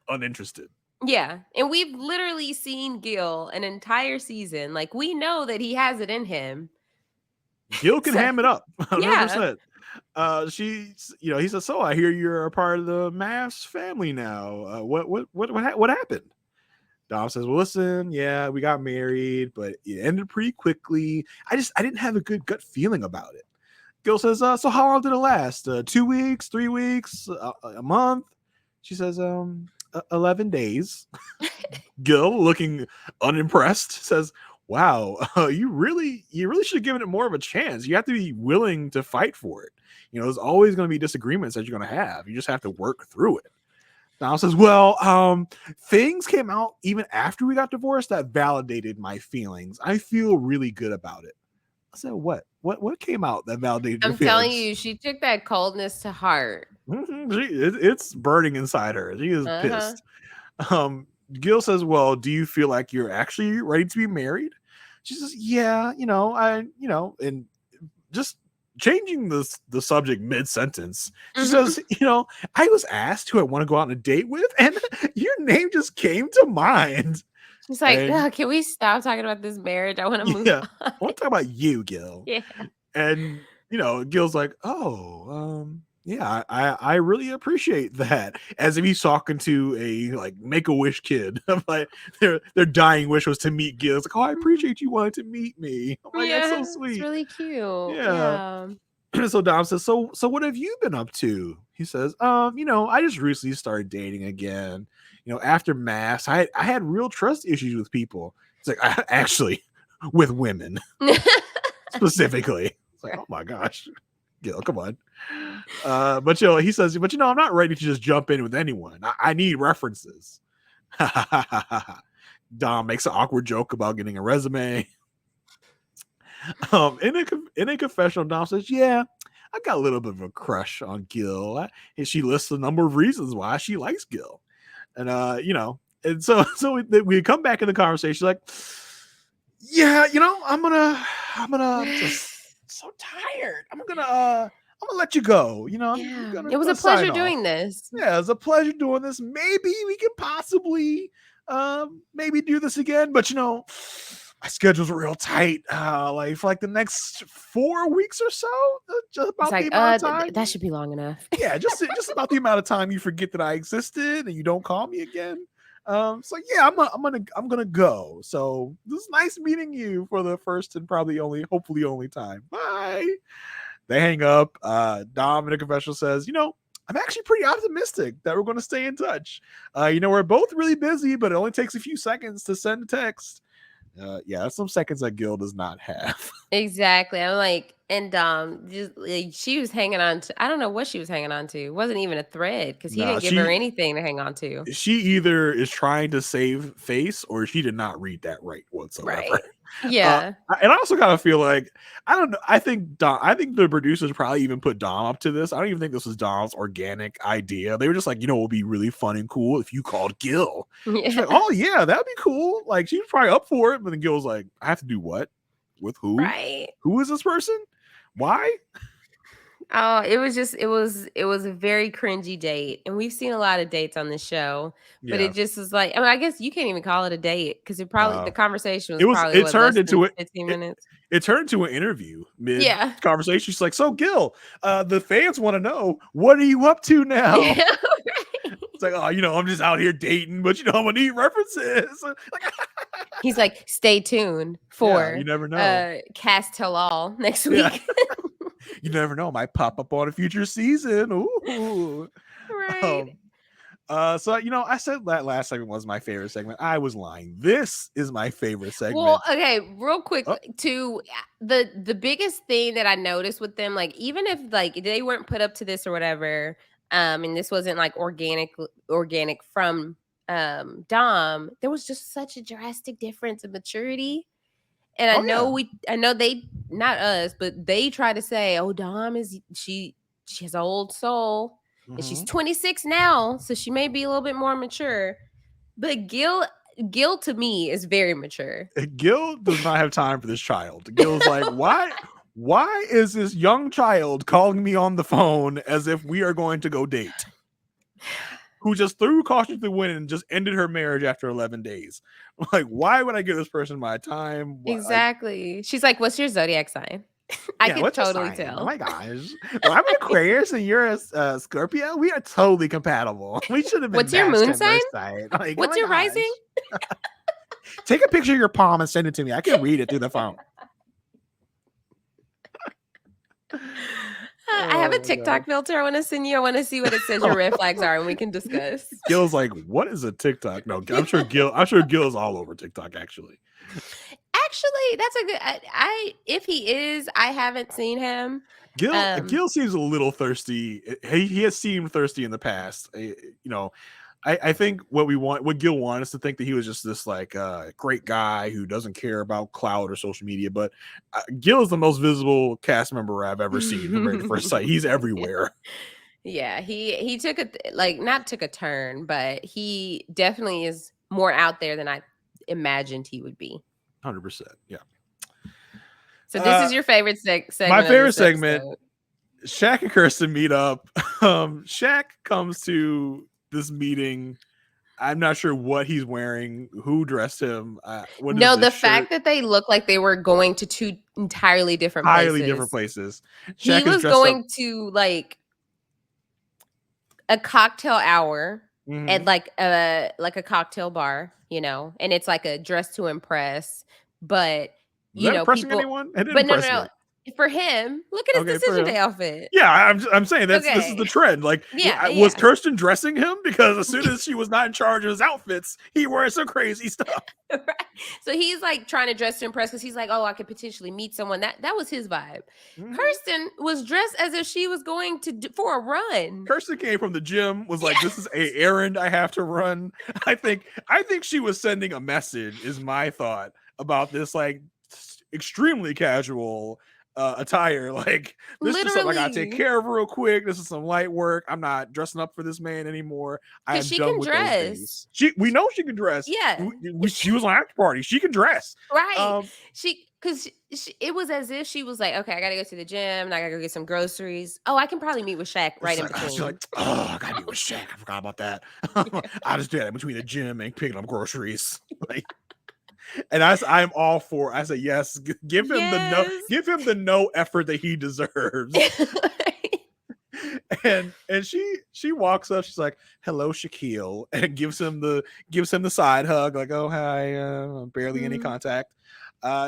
uninterested. Yeah. And we've literally seen Gil an entire season. Like, we know that he has it in him. Gil can ham it up. 100%. Yeah. He said, "So I hear you're a part of the MAFS family now. What happened?" Dom says, "Well, listen, yeah, we got married, but it ended pretty quickly. I didn't have a good gut feeling about it." Gil says, "So how long did it last? 2 weeks, 3 weeks, a month?" She says, 11 days. Gil, looking unimpressed, says, "Wow, you really should have given it more of a chance. You have to be willing to fight for it. There's always going to be disagreements that you're going to have. You just have to work through it." Dom says, "Well, things came out even after we got divorced that validated my feelings. I feel really good about it." I said, "What came out that validated your feelings?" I'm telling you, she took that coldness to heart. It's burning inside her. She is pissed. Gil says, "Well, do you feel like you're actually ready to be married?" She says, "Yeah, and just changing the subject mid-sentence. She says, "I was asked who I want to go out on a date with, and your name just came to mind." It's like, can we stop talking about this marriage? I want to move on. I want to talk about you, Gil. Yeah. And, Gil's like, "Oh, yeah, I really appreciate that." As if he's talking to a Make-A-Wish kid. Like their dying wish was to meet Gil. It's like, "Oh, I appreciate you wanting to meet me." I'm like, "That's so sweet." It's really cute. Yeah. So Dom says, so what have you been up to?" He says, I just recently started dating again. After MAFS, I had real trust issues with people. It's like, actually, with women specifically. It's like, oh my gosh, Gil, come on. But he says, but I'm not ready to just jump in with anyone. I need references. Dom makes an awkward joke about getting a resume. In a confessional, Dom says, "Yeah, I got a little bit of a crush on Gil," and she lists a number of reasons why she likes Gil. And and so we come back in the conversation like, yeah, I'm just so tired. I'm gonna let you go. I'm gonna it was go a pleasure sign doing off. this. Yeah, it was a pleasure doing this. Maybe we can possibly maybe do this again, but my schedule's real tight. Like for the next 4 weeks or so, just about the amount of time. That should be long enough. Yeah, just about the amount of time you forget that I existed and you don't call me again. So yeah, I'm gonna go. So this is nice meeting you for the first and probably hopefully only time. Bye. They hang up. Dom in a confessional says, I'm actually pretty optimistic that we're going to stay in touch. We're both really busy, but it only takes a few seconds to send a text. Yeah, that's some seconds that Gil does not have. Exactly. I'm like, and just she was hanging on to, I don't know what she was hanging on to. It wasn't even a thread because he didn't give her anything to hang on to. She either is trying to save face or she did not read that right whatsoever. Right. Yeah. And I also kind of feel like, I don't know. I think the producers probably even put Dom up to this. I don't even think this was Dom's organic idea. They were just like, it would be really fun and cool if you called Gil. Yeah. She's like, oh yeah, that'd be cool. Like she was probably up for it, but then Gil was like, I have to do what? With who? Right. Who is this person? Why? Oh, it was a very cringy date. And we've seen a lot of dates on this show, but it just was like, I guess you can't even call it a date because the conversation was probably turned into 15 minutes. It turned into an interview mid conversation. She's like, so Gil, the fans want to know, what are you up to now? Yeah, right. It's like, I'm just out here dating, but I'm gonna need references. He's like, stay tuned for you never know. Cast Tell All next week. Yeah. You never know, might pop up on a future season. Ooh. Right. So I said that last segment was my favorite segment. I was lying. This is my favorite segment. Well, okay, real quick, to the biggest thing that I noticed with them, like even if they weren't put up to this or whatever, and this wasn't like organic from Dom, there was just such a drastic difference in maturity. And I know they, not us, but they try to say, oh, Dom she has an old soul. And she's 26 now, so she may be a little bit more mature. But Gil to me is very mature. Gil does not have time for this child. Gil's like, why is this young child calling me on the phone as if we are going to go date? Who just threw caution to the wind and just ended her marriage after 11 days. Like, why would I give this person my time? Exactly. She's like, what's your zodiac sign? I can totally tell. Oh my gosh. Well, I'm an Aquarius and you're a Scorpio. We are totally compatible. We should have been. What's your moon sign? Like, what's your rising? Take a picture of your palm and send it to me. I can read it through the phone. I have a TikTok filter I want to send you. I want to see what it says your red flags are, and we can discuss. Gil's like, what is a TikTok? No, I'm sure Gil is all over TikTok, actually. Actually, that's a good. If he is, I haven't seen him. Gil seems a little thirsty. He has seemed thirsty in the past. I think what Gil wanted is to think that he was just this great guy who doesn't care about clout or social media. But Gil is the most visible cast member I've ever seen from Married at First Sight. He's everywhere. Yeah, he took not took a turn, but he definitely is more out there than I imagined he would be. 100%. Yeah. So this is your favorite segment. My favorite segment. Shaq and Kirsten meet up. Shaq comes to this meeting. I'm not sure what he's wearing, who dressed him. The fact that they look like they were going to two entirely different places. Shaq he was going to a cocktail hour at a cocktail bar, and it's like a dress to impress, but impressing anyone? It didn't impress me. For him, look at his Okay, for decision him. day outfit. Yeah, I'm saying this is the trend. Like, Yeah, was yeah. Kirsten dressing him? Because as soon as she was not in charge of his outfits, he wears some crazy stuff. Right. So he's like trying to dress to impress because he's like, oh, I could potentially meet someone. That was his vibe. Kirsten was dressed as if she was going for a run. Kirsten came from the gym, was like, this is a errand I have to run. I think she was sending a message, is my thought about this, like, extremely casual attire. Like, this is something I gotta take care of real quick. This is some light work. I'm not dressing up for this man anymore. I'm done with those days. We know she can dress. Yeah, she was on after party. She can dress. Right. Because it was as if she was like, okay, I gotta go to the gym and I gotta go get some groceries. Oh, I can probably meet with Shaq right in between. She's like, oh, I gotta meet with Shaq. I forgot about that. I just did that between the gym and picking up groceries. Like, and I'm all for. I say yes. Give him the no effort that he deserves. and she walks up. She's like, "Hello, Shaquille," and gives him the side hug. Like, "Oh, hi." Barely any contact.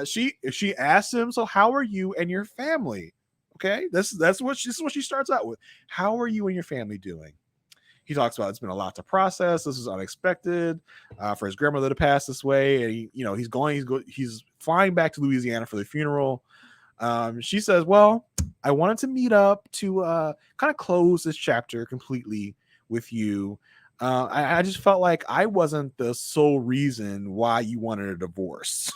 She asks him, "So how are you and your family?" Okay, this is what she starts out with. How are you and your family doing? He talks about it's been a lot to process. This is unexpected for his grandmother to pass this way, and he's flying back to Louisiana for the funeral. She says, "Well, I wanted to meet up to kind of close this chapter completely with you. I just felt like I wasn't the sole reason why you wanted a divorce."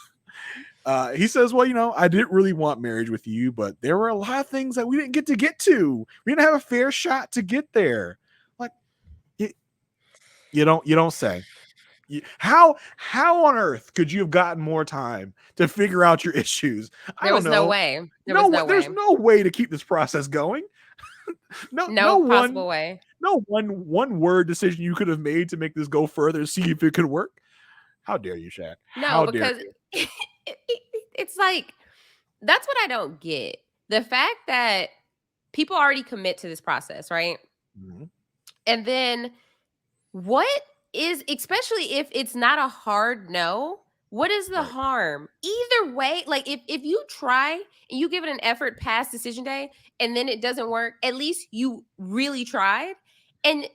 He says, "Well, I didn't really want marriage with you, but there were a lot of things that we didn't get to. We didn't have a fair shot to get there." You don't say. How on earth could you have gotten more time to figure out your issues? I don't know. No way. There's no way to keep this process going. no possible way. No one word decision you could have made to make this go further, see if it could work. How dare you, Shaq? No, because it's like, that's what I don't get. The fact that people already commit to this process, right? Mm-hmm. And then what is, especially if it's not a hard no, what is the harm? Either way, like if you try and you give it an effort past decision day and then it doesn't work, at least you really tried. And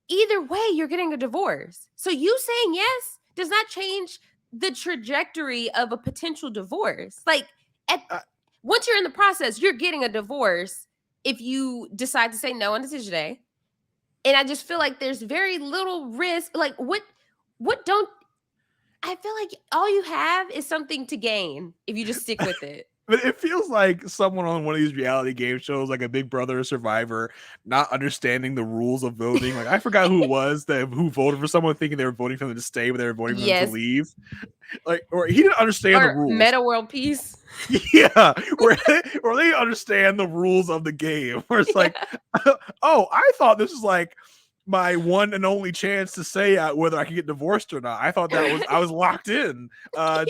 either way, you're getting a divorce. So you saying yes does not change the trajectory of a potential divorce. Like, once you're in the process, you're getting a divorce if you decide to say no on decision day. And I just feel like there's very little risk. Like, I feel like all you have is something to gain if you just stick with it. But it feels like someone on one of these reality game shows, like a Big Brother or Survivor, not understanding the rules of voting. Like, I forgot who it was who voted for someone thinking they were voting for them to stay, but they were voting for them to leave. Like, or he didn't understand the rules. Meta World Peace. Yeah, or they understand the rules of the game. Where it's like, oh, I thought this was like my one and only chance to say whether I could get divorced or not. I thought I was locked in. I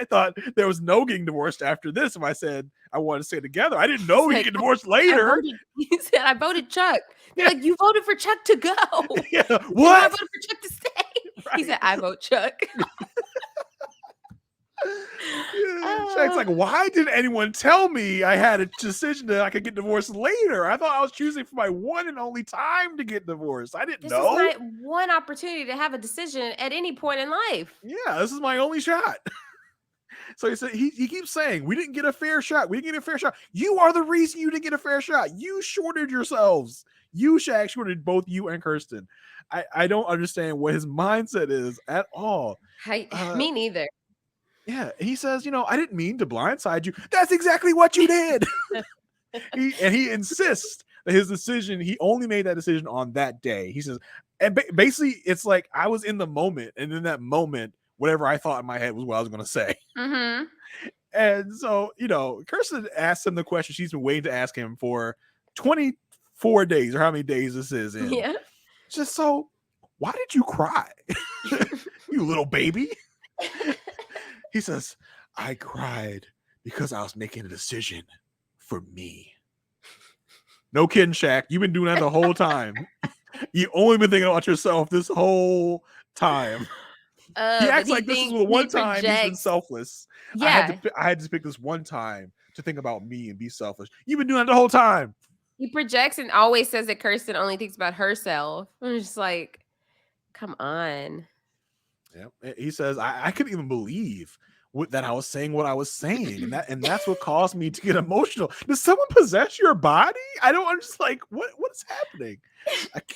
thought there was no getting divorced after this. If I said I wanted to stay together, I didn't know we could get divorced later. He said, "I voted Chuck." Yeah. Like, you voted for Chuck to go. Yeah, what? I voted for Chuck to stay. Right. He said, "I vote Chuck." Shaq's like, why didn't anyone tell me I had a decision that I could get divorced later? I thought I was choosing for my one and only time to get divorced. I didn't know. This is my one opportunity to have a decision at any point in life. Yeah, this is my only shot. So he said he keeps saying, we didn't get a fair shot. We didn't get a fair shot. You are the reason you didn't get a fair shot. You shorted yourselves. You, Shaq, shorted both you and Kirsten. I don't understand what his mindset is at all. Me neither. Yeah, he says, I didn't mean to blindside you. That's exactly what you did. He insists that his decision, he only made that decision on that day. He says, and basically, it's like I was in the moment, and in that moment, whatever I thought in my head was what I was going to say. Mm-hmm. And so, Kirsten asked him the question she's been waiting to ask him for 24 days, or how many days this is in. Yeah. Just so, why did you cry? You little baby. He says, I cried because I was making a decision for me. No kidding, Shaq. You've been doing that the whole time. You only been thinking about yourself this whole time. He acts like this is the one time he's been selfless. Yeah. I had to pick this one time to think about me and be selfish. You've been doing that the whole time. He projects and always says that Kirsten only thinks about herself. I'm just like, come on. Yeah, he says I couldn't even believe that I was saying what I was saying, and that's what caused me to get emotional. Does someone possess your body? I don't. I'm just like, what is happening?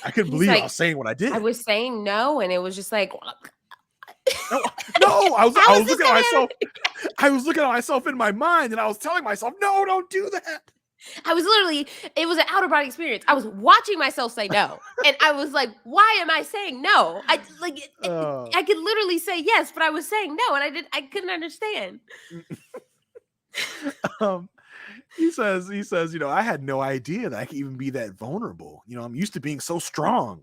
I couldn't believe I was saying what I did. I was saying no, and it was just like, no. I was looking at myself. I was looking at myself in my mind, and I was telling myself, no, don't do that. It was an outer body experience. I was watching myself say no. And I was like, why am I saying no? I could literally say yes, but I was saying no. And I couldn't understand. He says, I had no idea that I could even be that vulnerable. I'm used to being so strong.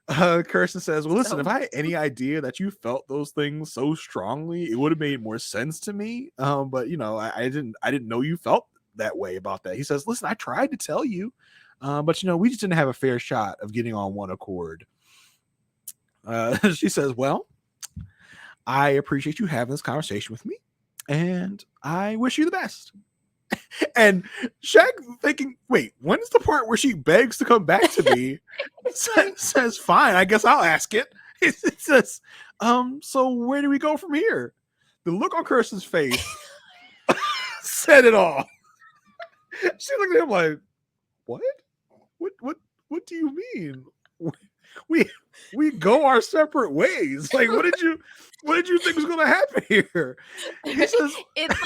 Kirsten says, well, listen, if I had any idea that you felt those things so strongly, it would have made more sense to me. But I didn't know you felt that way about that. He says, listen, I tried to tell you, but we just didn't have a fair shot of getting on one accord. She says, well, I appreciate you having this conversation with me, and I wish you the best. And Shaq thinking, wait, when is the part where she begs to come back to me? says, fine, I guess I'll ask it. It says, so where do we go from here? The look on Kirsten's face said it all. She looked at him like, what? What do you mean? We go our separate ways. Like, what did you think was gonna happen here? He says, it's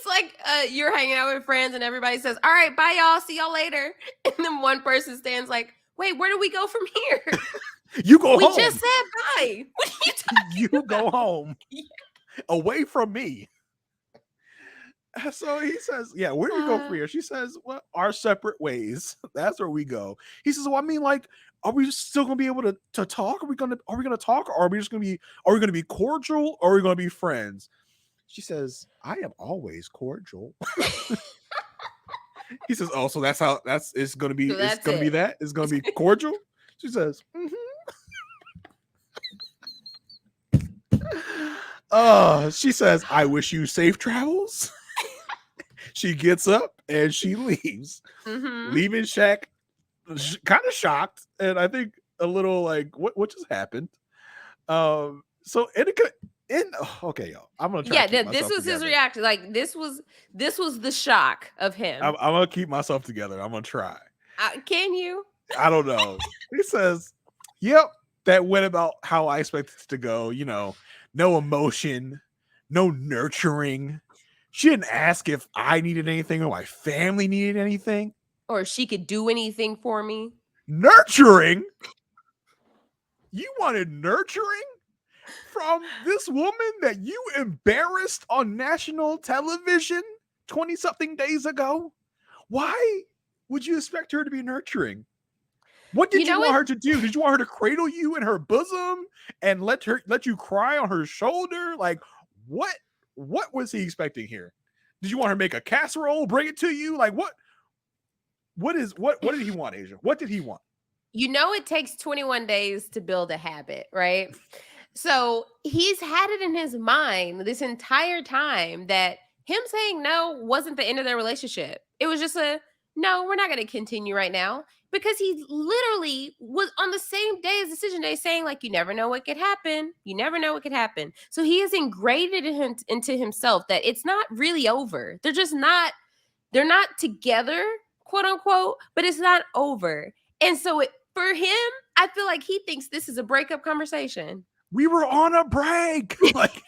like you're hanging out with friends and everybody says, all right, bye y'all, see y'all later. And then one person stands like, wait, where do we go from here? You go home. We just said bye. What are you talking You go home. Yeah. Away from me. So he says, yeah, where do we go from here? She says, well, our separate ways. That's where we go. He says, well, I mean, like, are we still gonna be able to talk? Are we gonna talk, or are we gonna be cordial, or are we gonna be friends? She says, I am always cordial. He says, oh, so it's gonna be cordial. She says, she says, I wish you safe travels. She gets up and she leaves, leaving Shaq kind of shocked, and I think a little like, what just happened? So okay, y'all, I'm gonna try. Yeah, this was his reaction. Like this was the shock of him. I'm gonna keep myself together. I'm gonna try. Can you? I don't know. He says, "Yep, that went about how I expected it to go. No emotion, no nurturing. She didn't ask if I needed anything or my family needed anything. Or if she could do anything for me. Nurturing? You wanted nurturing from this woman that you embarrassed on national television 20-something days ago? Why would you expect her to be nurturing? What did you want her to do? Did you want her to cradle you in her bosom and let you cry on her shoulder? Like, what was he expecting here? Did you want her to make a casserole, bring it to you? Like, what did he want, Asia? What did he want? It takes 21 days to build a habit, right? So he's had it in his mind this entire time that him saying no wasn't the end of their relationship. It was just no, we're not going to continue right now, because he literally was on the same day as decision day saying, like, you never know what could happen. You never know what could happen. So he has ingrained it into himself that it's not really over. They're not together, quote unquote, but it's not over. And so for him, I feel like he thinks this is a breakup conversation. We were on a break. Like,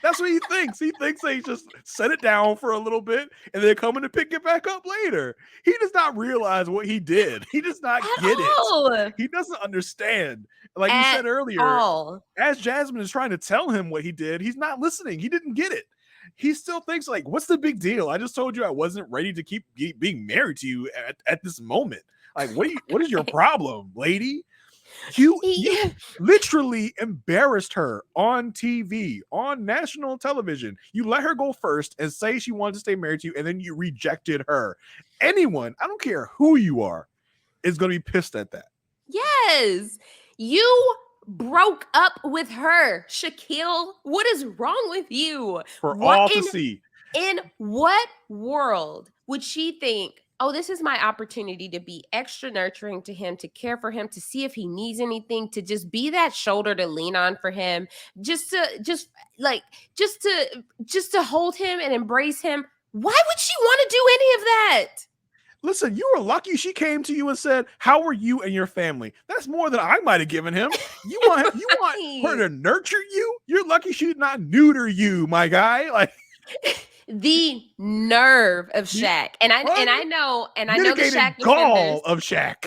that's what he thinks. He thinks they just set it down for a little bit and they're coming to pick it back up later. He does not realize what he did. He does not get it. He doesn't understand. Like you said earlier, as Jasmine is trying to tell him what he did, he's not listening. He didn't get it. He still thinks, like, what's the big deal? I just told you I wasn't ready to keep being married to you at this moment. Like, what is your problem, lady? You literally embarrassed her on TV, on national television. You let her go first and say she wanted to stay married to you, and then you rejected her. Anyone, I don't care who you are, is going to be pissed at that. Yes. You broke up with her, Shaquille. What is wrong with you? For all to see. In what world would she think, oh, this is my opportunity to be extra nurturing to him, to care for him, to see if he needs anything, to just be that shoulder to lean on for him, just to hold him and embrace him? Why would she want to do any of that? Listen, you were lucky she came to you and said, "How are you and your family?" That's more than I might have given him. You want her to nurture you? You're lucky she did not neuter you, my guy. Like the nerve of Shaq. And I know the Shaq gall defenders of Shaq.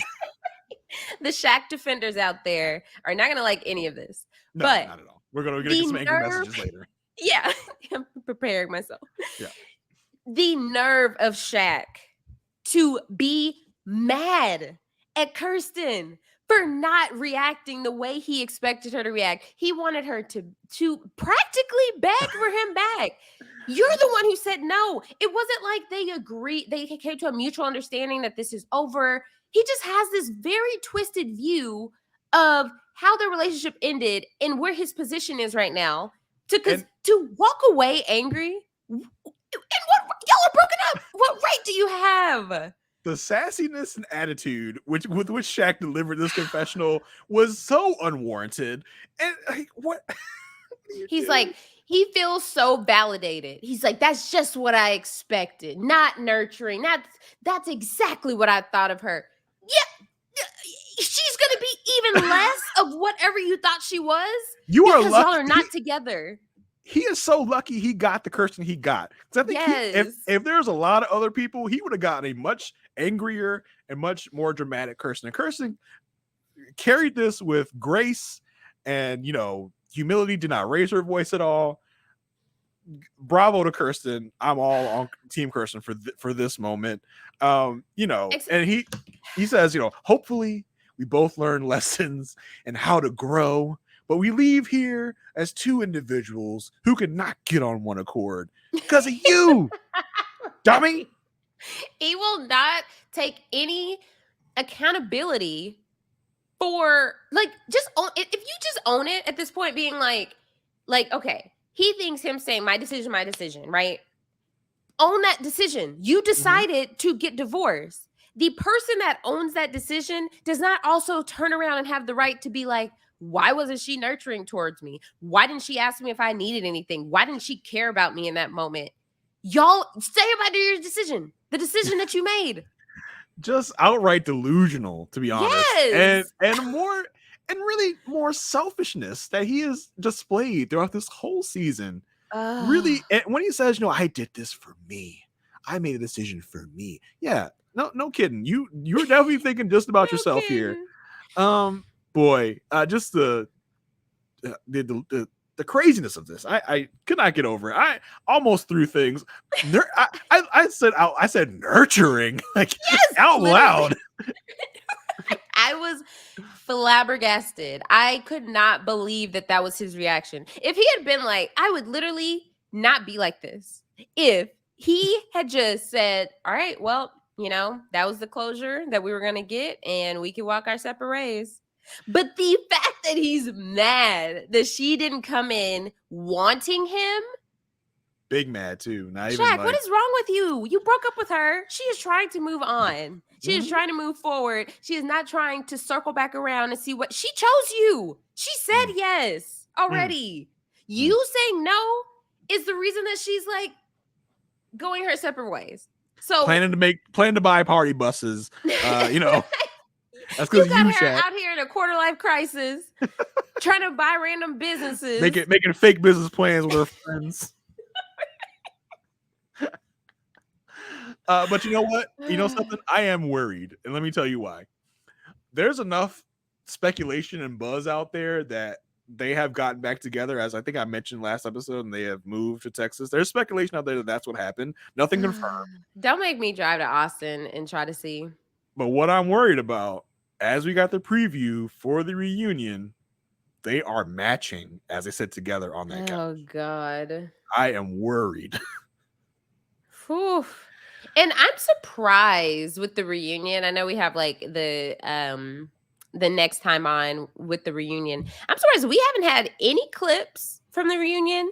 The Shaq defenders out there are not gonna like any of this. No, but not at all. We're gonna get some angry messages later. Yeah, I'm preparing myself. Yeah. The nerve of Shaq to be mad at Kirsten for not reacting the way he expected her to react. He wanted her to practically beg for him back. You're the one who said no. It wasn't like they agreed, they came to a mutual understanding that this is over. He just has this very twisted view of how their relationship ended and where his position is right now. To walk away angry. And what, y'all are broken up. What right do you have? The sassiness and attitude with which Shaq delivered this confessional was so unwarranted. And like, what? He's like, he feels so validated. He's like, that's just what I expected. Not nurturing. That's exactly what I thought of her. Yeah, she's gonna be even less of whatever you thought she was. You are lucky. Y'all are not together. He is so lucky he got the Kirsten he got. Because I think if there's a lot of other people, he would have gotten a much angrier and much more dramatic Kirsten. And Kirsten carried this with grace and, humility, did not raise her voice at all. Bravo to Kirsten. I'm all on Team Kirsten for this moment. And he says, hopefully we both learn lessons and how to grow. But we leave here as two individuals who could not get on one accord because of you, dummy. He will not take any accountability for, if you just own it at this point, being like, okay, he thinks him saying my decision, right? Own that decision. You decided to get divorced. The person that owns that decision does not also turn around and have the right to be like, why wasn't she nurturing towards me? Why didn't she ask me if I needed anything? Why didn't she care about me in that moment? Y'all stay about your decision, the decision that you made. Just outright delusional, to be honest. Yes. And really more selfishness that he has displayed throughout this whole season. Really, and when he says, I did this for me. I made a decision for me. Yeah, no kidding. You're definitely thinking just about yourself here. Boy, just the craziness of this. I could not get over it. I almost threw things. I said nurturing, like out loud. I was flabbergasted. I could not believe that was his reaction. If he had been like, I would literally not be like this. If he had just said, all right, well, that was the closure that we were going to get and we can walk our separate ways. But the fact that he's mad that she didn't come in wanting him. Big mad too. Not even Shaq, what is wrong with you? You broke up with her. She is trying to move on. She is trying to move forward. She is not trying to circle back around and see what she chose you. She said yes already. You saying no is the reason that she's like going her separate ways. So planning to buy party buses. That's because you got her out here in a quarter life crisis, trying to buy random businesses, making fake business plans with her friends. But you know what? You know something? I am worried, and let me tell you why. There's enough speculation and buzz out there that they have gotten back together, as I think I mentioned last episode, and they have moved to Texas. There's speculation out there that that's what happened. Nothing confirmed. Don't make me drive to Austin and try to see. But what I'm worried about, as we got the preview for the reunion, they are matching, as they sit together on that couch. Oh, God. I am worried. Whew. And I'm surprised with the reunion. I know we have like the next time on with the reunion. I'm surprised we haven't had any clips from the reunion.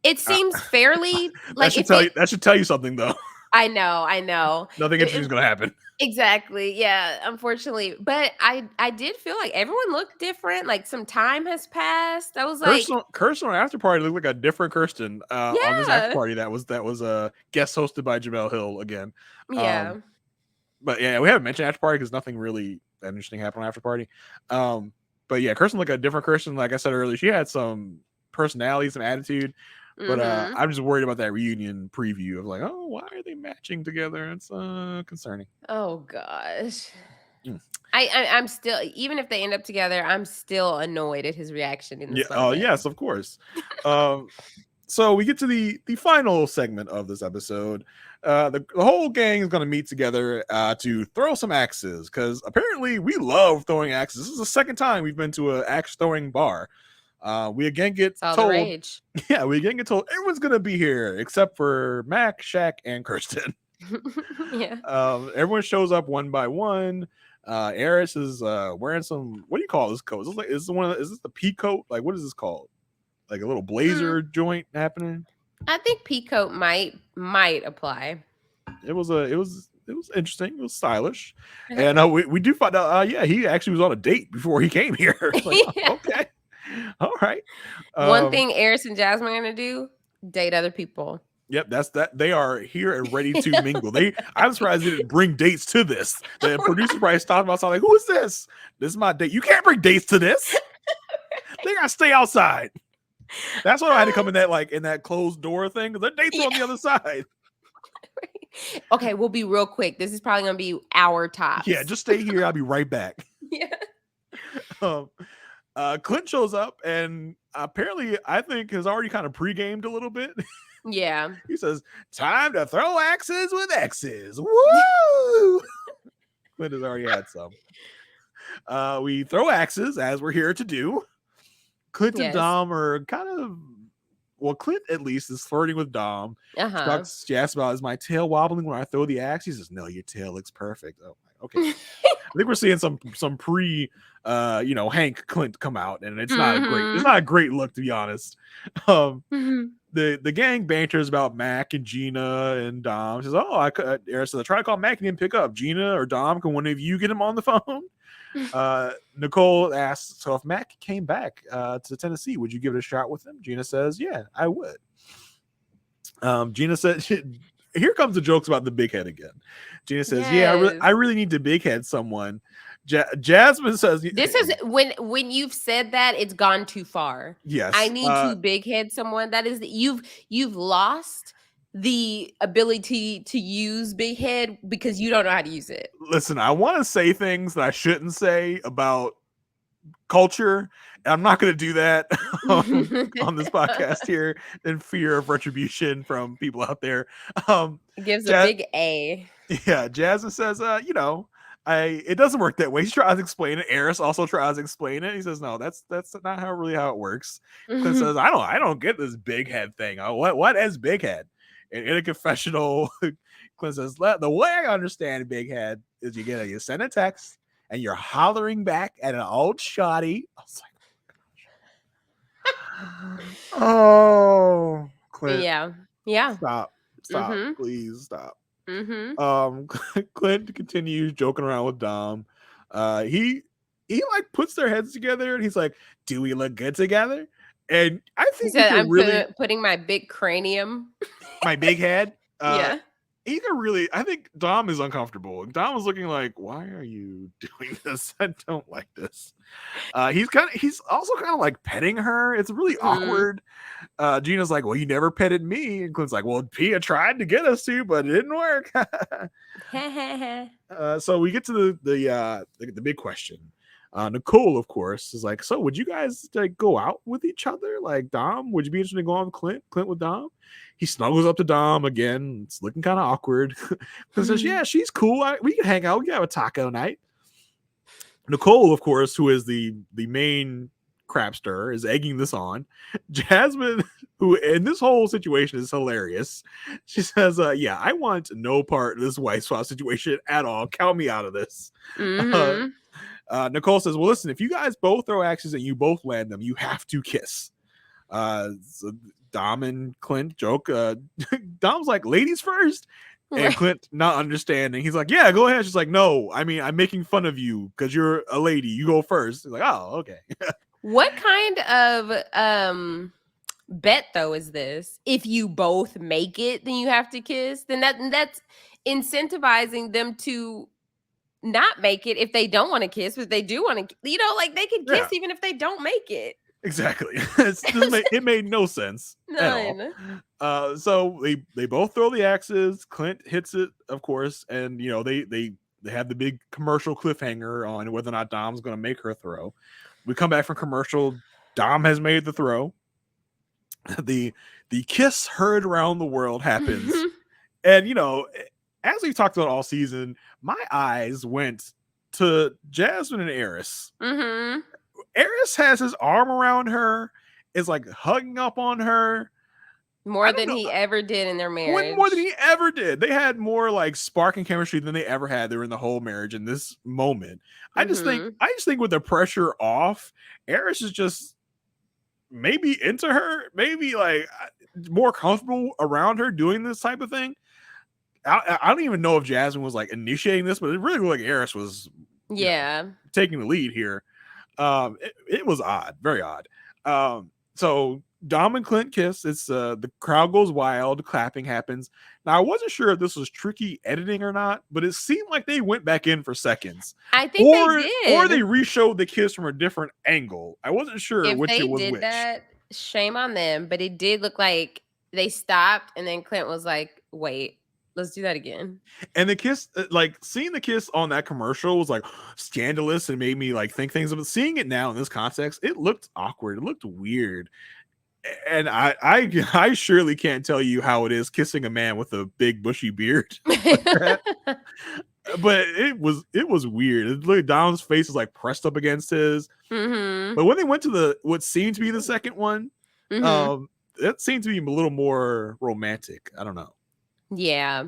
It seems fairly like that should tell you something though. I know. Nothing interesting is going to happen. Exactly. Yeah, unfortunately. But I did feel like everyone looked different. Like some time has passed. I was like Kirsten on after party looked like a different Kirsten on this after yeah. party that was guest hosted by Jamel Hill again. Yeah. But yeah, we haven't mentioned after party because nothing really that interesting happened on after party. But yeah, Kirsten looked like a different Kirsten. Like I said earlier, she had some personality, some attitude. But I'm just worried about that reunion preview of like, oh, why are they matching together? It's concerning. Oh gosh. I'm still, even if they end up together, I'm still annoyed at his reaction in this. Oh yes, of course. So we get to the final segment of this episode. The whole gang is going to meet together to throw some axes because apparently we love throwing axes. This is the second time we've been to an axe throwing bar. We again get told, yeah, we again get told everyone's gonna be here except for Mac, Shaq, and Kirsten. Yeah. Everyone shows up one by one. Eris is wearing some, what do you call this coat? Is this the pea coat? Like, what is this called? Like a little blazer joint happening? I think pea coat might apply. It was interesting. It was stylish, and we do find out. Yeah, he actually was on a date before he came here. Like, yeah. Okay. All right. One thing Eris and Jasmine are gonna do: date other people. Yep, that's that. They are here and ready to mingle. I'm surprised they didn't bring dates to this. The producer probably stopped outside like, "Who is this? This is my date. You can't bring dates to this. They gotta stay outside." That's why I had to come in that closed door thing. The dates are on the other side. Okay, we'll be real quick. This is probably gonna be our top. Yeah, just stay here. I'll be right back. Yeah. Clint shows up and apparently I think has already kind of pre-gamed a little bit. Yeah. He says, "Time to throw axes with X's." Woo! Clint has already had some. We throw axes as we're here to do. Clint and Dom are kind of, well, Clint at least is flirting with Dom. She asks about, is my tail wobbling when I throw the axe? He says, no, your tail looks perfect. Oh, okay. I think we're seeing some pre Hank Clint come out, and it's not a great look, to be honest. The gang banters about Mac and Gina and Dom. She says, "Oh, Eris says, I try to call Mac and he didn't pick up. Gina or Dom, can one of you get him on the phone?" Nicole asks, "So if Mac came back to Tennessee, would you give it a shot with him?" Gina says, "Yeah, I would." Gina said, "Here comes the jokes about the big head again." Gina says, "Yeah, I really need to big head someone." Jasmine says, "This is when you've said that, it's gone too far. Yes, I need to big head someone. That is you've lost the ability to use big head because you don't know how to use it." Listen, I want to say things that I shouldn't say about culture, and I'm not going to do that on this podcast here in fear of retribution from people out there. It gives a big A. Yeah, Jasmine says, it doesn't work that way. She tries to explain it. Eris also tries to explain it. He says, "No, that's not how it works." Clint says, "I don't get this big head thing. What is big head?" And in a confessional, Clint says, "The way I understand big head is you send a text and you're hollering back at an old shoddy." I was like, "Oh, Clint, yeah, stop, please stop." Clint continues joking around with Dom. He like puts their heads together and he's like, "Do we look good together?" And I think I'm really putting my big cranium, my big head. Yeah. He can really, I think Dom is uncomfortable. Dom is looking like, "Why are you doing this? I don't like this." He's also kind of like petting her. It's really awkward. Gina's like, "Well, you never petted me." And Clint's like, "Well, Pia tried to get us to, but it didn't work." So we get to the big question. Nicole, of course, is like, "So would you guys like go out with each other? Like, Dom, would you be interested in going with Clint with Dom?" He snuggles up to Dom again. It's looking kind of awkward. Clint says, "Yeah, she's cool. We can hang out. We can have a taco night." Nicole, of course, who is the main crapster, is egging this on. Jasmine, who in this whole situation is hilarious, she says, "Yeah, I want no part of this wife swap situation at all. Count me out of this." Nicole says, "Well, listen, if you guys both throw axes and you both land them, you have to kiss." So Dom and Clint joke. Dom's like, ladies first. And Right. Clint not understanding. He's like, yeah, go ahead. She's like, no, I mean, I'm making fun of you because you're a lady. You go first. He's like, oh, okay. What kind of bet though is this? If you both make it, then you have to kiss. Then that's incentivizing them to not make it if they don't want to kiss, but they do want to, like they can kiss Yeah. even if they don't make it. Exactly. It made no sense at None. all. So they both throw the axes. Clint hits it, of course, and they have the big commercial cliffhanger on whether or not Dom's going to make her throw. We come back from commercial. Dom has made the throw. The kiss heard around the world happens, and as we've talked about all season, my eyes went to Jasmine and Eris. Mm-hmm. Eris has his arm around her, is like hugging up on her. More than he ever did in their marriage. More than he ever did. They had more like sparking chemistry than they ever had. They were in the whole marriage in this moment. I just think with the pressure off, Eris is just maybe into her, maybe like more comfortable around her doing this type of thing. I don't even know if Jasmine was like initiating this, but it really looked like Eris was taking the lead here. It was odd, very odd. So Dom and Clint kiss. It's the crowd goes wild, clapping happens. Now I wasn't sure if this was tricky editing or not, but it seemed like they went back in for seconds. I think they did, or they re-showed the kiss from a different angle. I wasn't sure if which they it was did which. that, shame on them, but it did look like they stopped, and then Clint was like, "Wait, let's do that again." And the kiss, like seeing the kiss on that commercial was like scandalous and made me like think things. But seeing it now in this context, it looked awkward. It looked weird. And I surely can't tell you how it is kissing a man with a big bushy beard like that. But it was weird. It looked, Dom's face was like pressed up against his. Mm-hmm. But when they went to what seemed to be the second one, it seemed to be a little more romantic. I don't know. Yeah,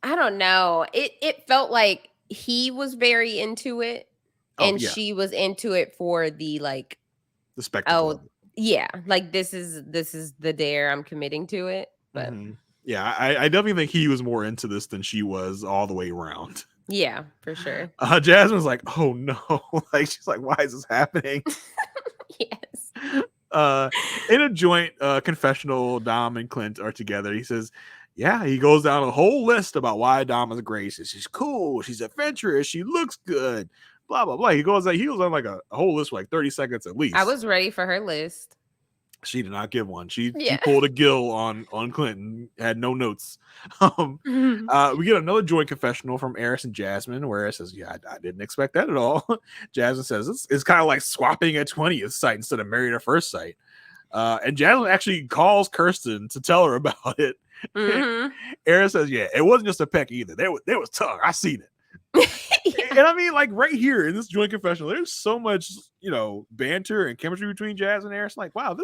I don't know. It felt like he was very into it, and she was into it for the spectacle. Yeah, like this is the dare. I'm committing to it. But yeah, I definitely think he was more into this than she was all the way around. Yeah, for sure. Jasmine's like, oh no, like she's like, why is this happening? Yes. In a joint confessional, Dom and Clint are together. He says, yeah, he goes down a whole list about why Dom is great. He says she's cool, she's adventurous, she looks good. Blah blah blah. He goes on like a whole list for like 30 seconds at least. I was ready for her list. She did not give one. She pulled a Gil on Clinton, had no notes. We get another joint confessional from Eris and Jasmine, where Eris says, yeah, I didn't expect that at all. Jasmine says it's kind of like swapping a 20th sight instead of married at first sight. And Jasmine actually calls Kirsten to tell her about it. Eris says, yeah, it wasn't just a peck either. There was tongue. I seen it. And I mean, like right here in this joint confessional, there's so much, banter and chemistry between Jazz and Eris. Like, wow,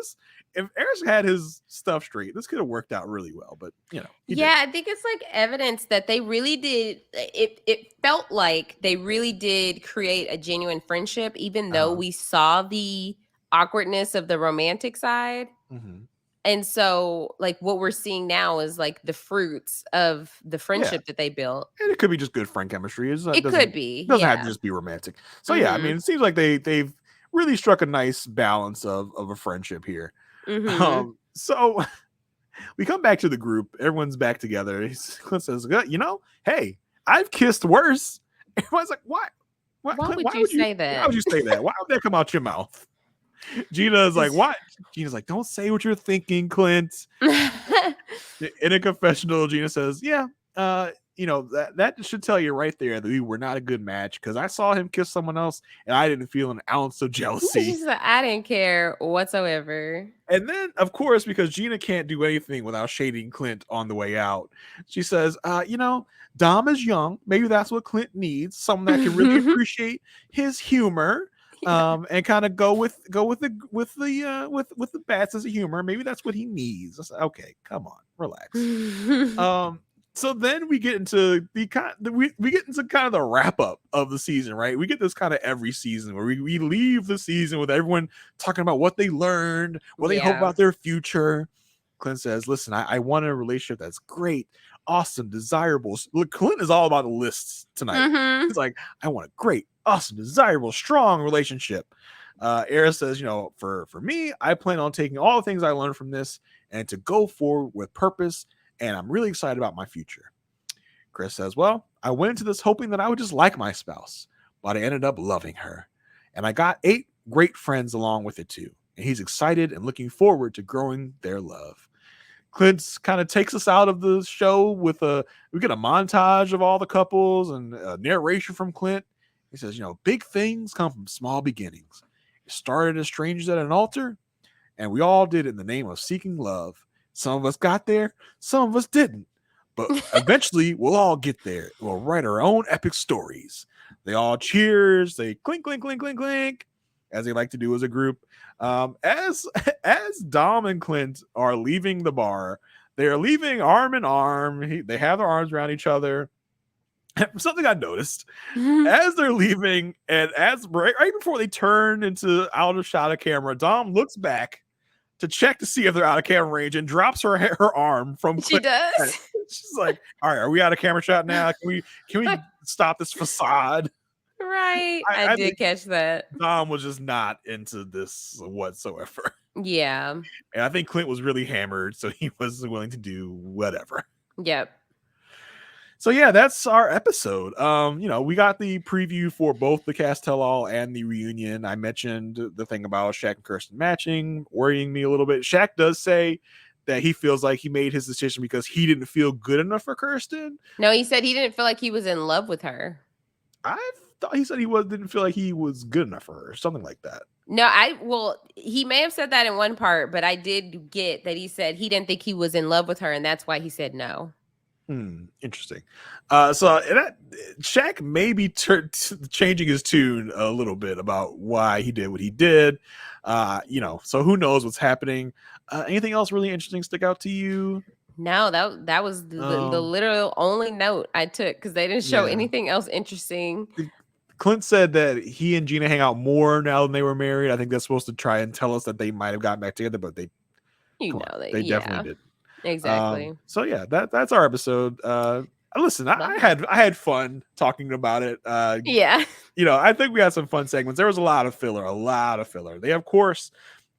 if Eris had his stuff straight, this could have worked out really well. But I think it's like evidence that they really did. It felt like they really did create a genuine friendship, even though we saw the awkwardness of the romantic side. And so, like, what we're seeing now is like the fruits of the friendship that they built. And it could be just good friend chemistry. It could be. Doesn't have to just be romantic. So yeah, I mean, it seems like they've really struck a nice balance of a friendship here. So we come back to the group. Everyone's back together. Clint says, hey, I've kissed worse. Everyone's like, what? Why would you say that? Why would you say that? Why would that come out your mouth? Gina's like, what? Gina's like, don't say what you're thinking, Clint. In a confessional, Gina says, yeah, that should tell you right there that we were not a good match because I saw him kiss someone else and I didn't feel an ounce of jealousy. She's like, I didn't care whatsoever. And then, of course, because Gina can't do anything without shading Clint on the way out, she says, Dom is young. Maybe that's what Clint needs. Someone that can really appreciate his humor. And kind of go with the bad sense of humor. Maybe that's what he needs. I said, okay, come on, relax. So then we get into we get into kind of the wrap up of the season, right? We get this kind of every season where we leave the season with everyone talking about what they learned, what they hope about their future. Clint says, listen, I want a relationship that's great, awesome, desirable. Look, Clint is all about the lists tonight. Mm-hmm. He's like, I want a great, awesome, desirable, strong relationship. Eris says, for me, I plan on taking all the things I learned from this and to go forward with purpose. And I'm really excited about my future. Chris says, well, I went into this hoping that I would just like my spouse, but I ended up loving her. And I got 8 great friends along with it too. And he's excited and looking forward to growing their love. Clint kind of takes us out of the show with we get a montage of all the couples and a narration from Clint. He says, big things come from small beginnings. It started as strangers at an altar, and we all did it in the name of seeking love. Some of us got there, some of us didn't. But eventually, we'll all get there. We'll write our own epic stories. They all cheers. They clink, clink, clink, clink, clink, as they like to do as a group. As Dom and Clint are leaving the bar, they are leaving arm in arm. They have their arms around each other. Something I noticed as they're leaving, and right before they turn into out of shot of camera, Dom looks back to check to see if they're out of camera range and drops her arm from She does. She's like, all right, are we out of camera shot now? Can we stop this facade? Right. I did catch that. Dom was just not into this whatsoever. Yeah. And I think Clint was really hammered, so he was willing to do whatever. Yep. So yeah, that's our episode. We got the preview for both the cast tell-all and the reunion. I mentioned the thing about Shaq and Kirsten matching, worrying me a little bit. Shaq does say that he feels like he made his decision because he didn't feel good enough for Kirsten. No, he said he didn't feel like he was in love with her. I thought he said didn't feel like he was good enough for her, something like that. No, he may have said that in one part, but I did get that he said he didn't think he was in love with her, and that's why he said no. Interesting. Shaq may be changing his tune a little bit about why he did what he did. So who knows what's happening. Anything else really interesting stick out to you? No, that was the literal only note I took because they didn't show anything else interesting. Clint said that he and Gina hang out more now than they were married. I think that's supposed to try and tell us that they might have gotten back together, but they definitely did. Exactly. So yeah, that's our episode. Listen, I had fun talking about it. I think we had some fun segments. There was a lot of filler. They of course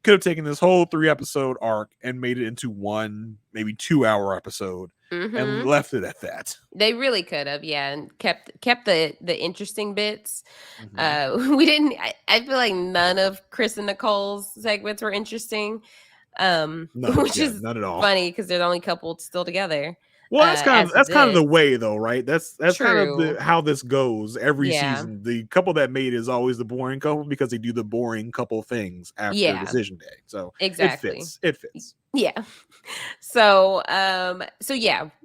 could have taken this whole 3-episode arc and made it into one, maybe 2-hour episode and left it at that. They really could have, and kept the interesting bits. We didn't. I feel like none of Chris and Nicole's segments were interesting. Which is not at all funny because they're the only couple still together. Well, that's kind of the way, though, right? That's kind of how this goes every season. The couple that made is always the boring couple because they do the boring couple things after decision day. So exactly, it fits. Yeah. So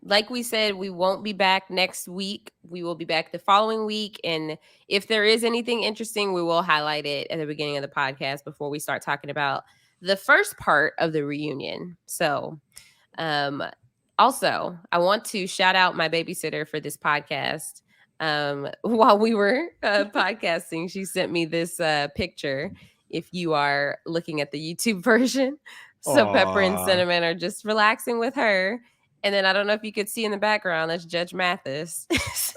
like we said, we won't be back next week. We will be back the following week, and if there is anything interesting, we will highlight it at the beginning of the podcast before we start talking about the first part of the reunion. So, also, I want to shout out my babysitter for this podcast. While we were podcasting, she sent me this picture. If you are looking at the YouTube version, so Pepper and Cinnamon are just relaxing with her. And then I don't know if you could see in the background, that's Judge Mathis.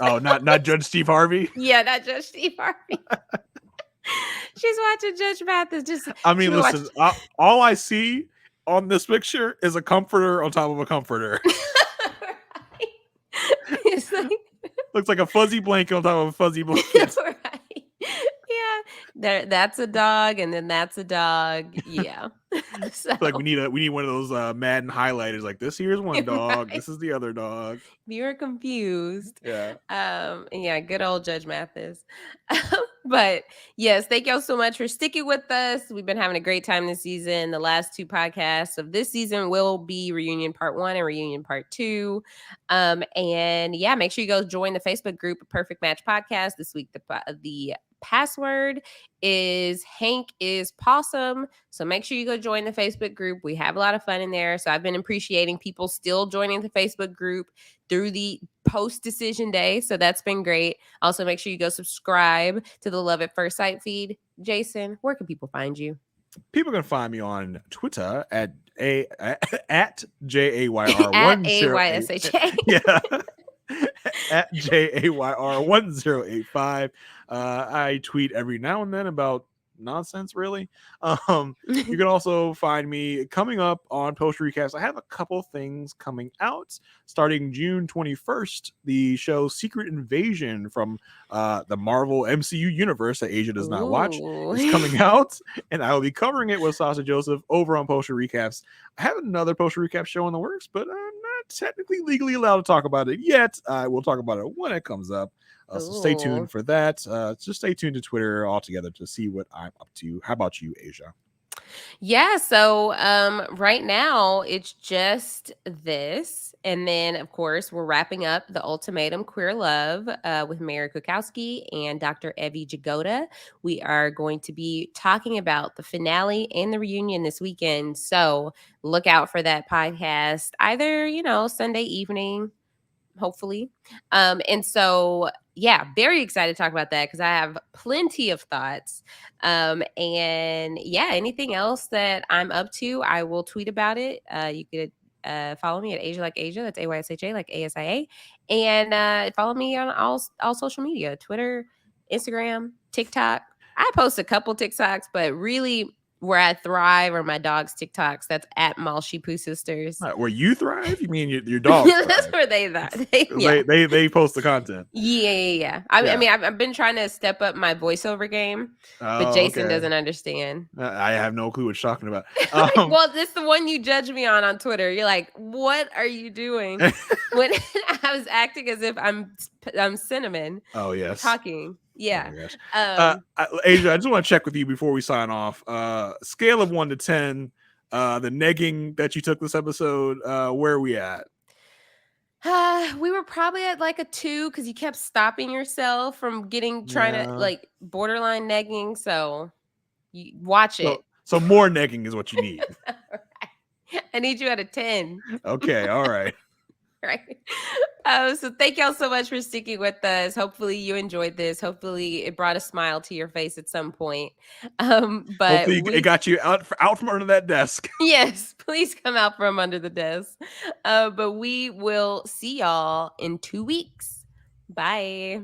Not Judge Steve Harvey? Yeah, not Judge Steve Harvey. She's watching Judge Mathis. Listen, all I see on this picture is a comforter on top of a comforter. It's like, looks like a fuzzy blanket on top of a fuzzy blanket. Right. Yeah, that's a dog, and then that's a dog. Yeah. So, like we need one of those Madden highlighters. Like this here's one dog, this is the other dog. You're confused. Yeah. Good old Judge Mathis. But yes, thank y'all so much for sticking with us. We've been having a great time this season. The last 2 podcasts of this season will be Reunion Part 1 and Reunion Part 2. Make sure you go join the Facebook group Perfect Match Podcast. This week, the password is Hank is Possum. So make sure you go join the Facebook group. We have a lot of fun in there. So I've been appreciating people still joining the Facebook group through the post-decision day. So that's been great. Also, make sure you go subscribe to the Love at First Sight feed. Jason, where can people find you? People can find me on Twitter at JAYR10. At AYSHA. Yeah. At JAYR1085. I tweet every now and then about nonsense, really. You can also find me coming up on Post Recaps. I have a couple things coming out starting June 21st. The show Secret Invasion from the Marvel MCU universe that Asia does not watch is coming out, and I will be covering it with Sasha Joseph over on Post Recaps. I have another Post Recap show in the works, but I'm not technically legally allowed to talk about it yet. I will talk about it when it comes up. So stay tuned for that. Just stay tuned to Twitter altogether to see what I'm up to. How about you, Asia? Yeah, so right now it's just this. And then, of course, we're wrapping up The Ultimatum Queer Love with Mary Kukowski and Dr. Evie Jagoda. We are going to be talking about the finale and the reunion this weekend. So look out for that podcast either, Sunday evening, hopefully. And so, yeah, very excited to talk about that because I have plenty of thoughts. And yeah, anything else that I'm up to, I will tweet about it. You could follow me at Asia Like Asia. That's AYSHA like ASIA. And follow me on all social media, Twitter, Instagram, TikTok. I post a couple TikToks, but really where I thrive are my dog's TikToks. That's at Malshi Poo Sisters. Where you thrive? You mean your dog? That's where they thrive. They post the content. Yeah. I mean, I've been trying to step up my voiceover game, but Jason doesn't understand. I have no clue what you're talking about. Well, this is the one you judge me on Twitter. You're like, what are you doing? When I was acting as if I'm Cinnamon. Oh, yes. Talking. Yeah. Oh, Asia, I just want to check with you before we sign off. Scale of 1 to 10, the negging that you took this episode, where are we at? We were probably at like a 2 because you kept stopping yourself from trying to like borderline negging. So you watch it. So more negging is what you need. Right. I need you at a 10. Okay. All right. Right. So thank y'all so much for sticking with us. Hopefully you enjoyed this. Hopefully it brought a smile to your face at some point. But hopefully it got you out from under that desk. Yes, please come out from under the desk. But we will see y'all in 2 weeks. Bye.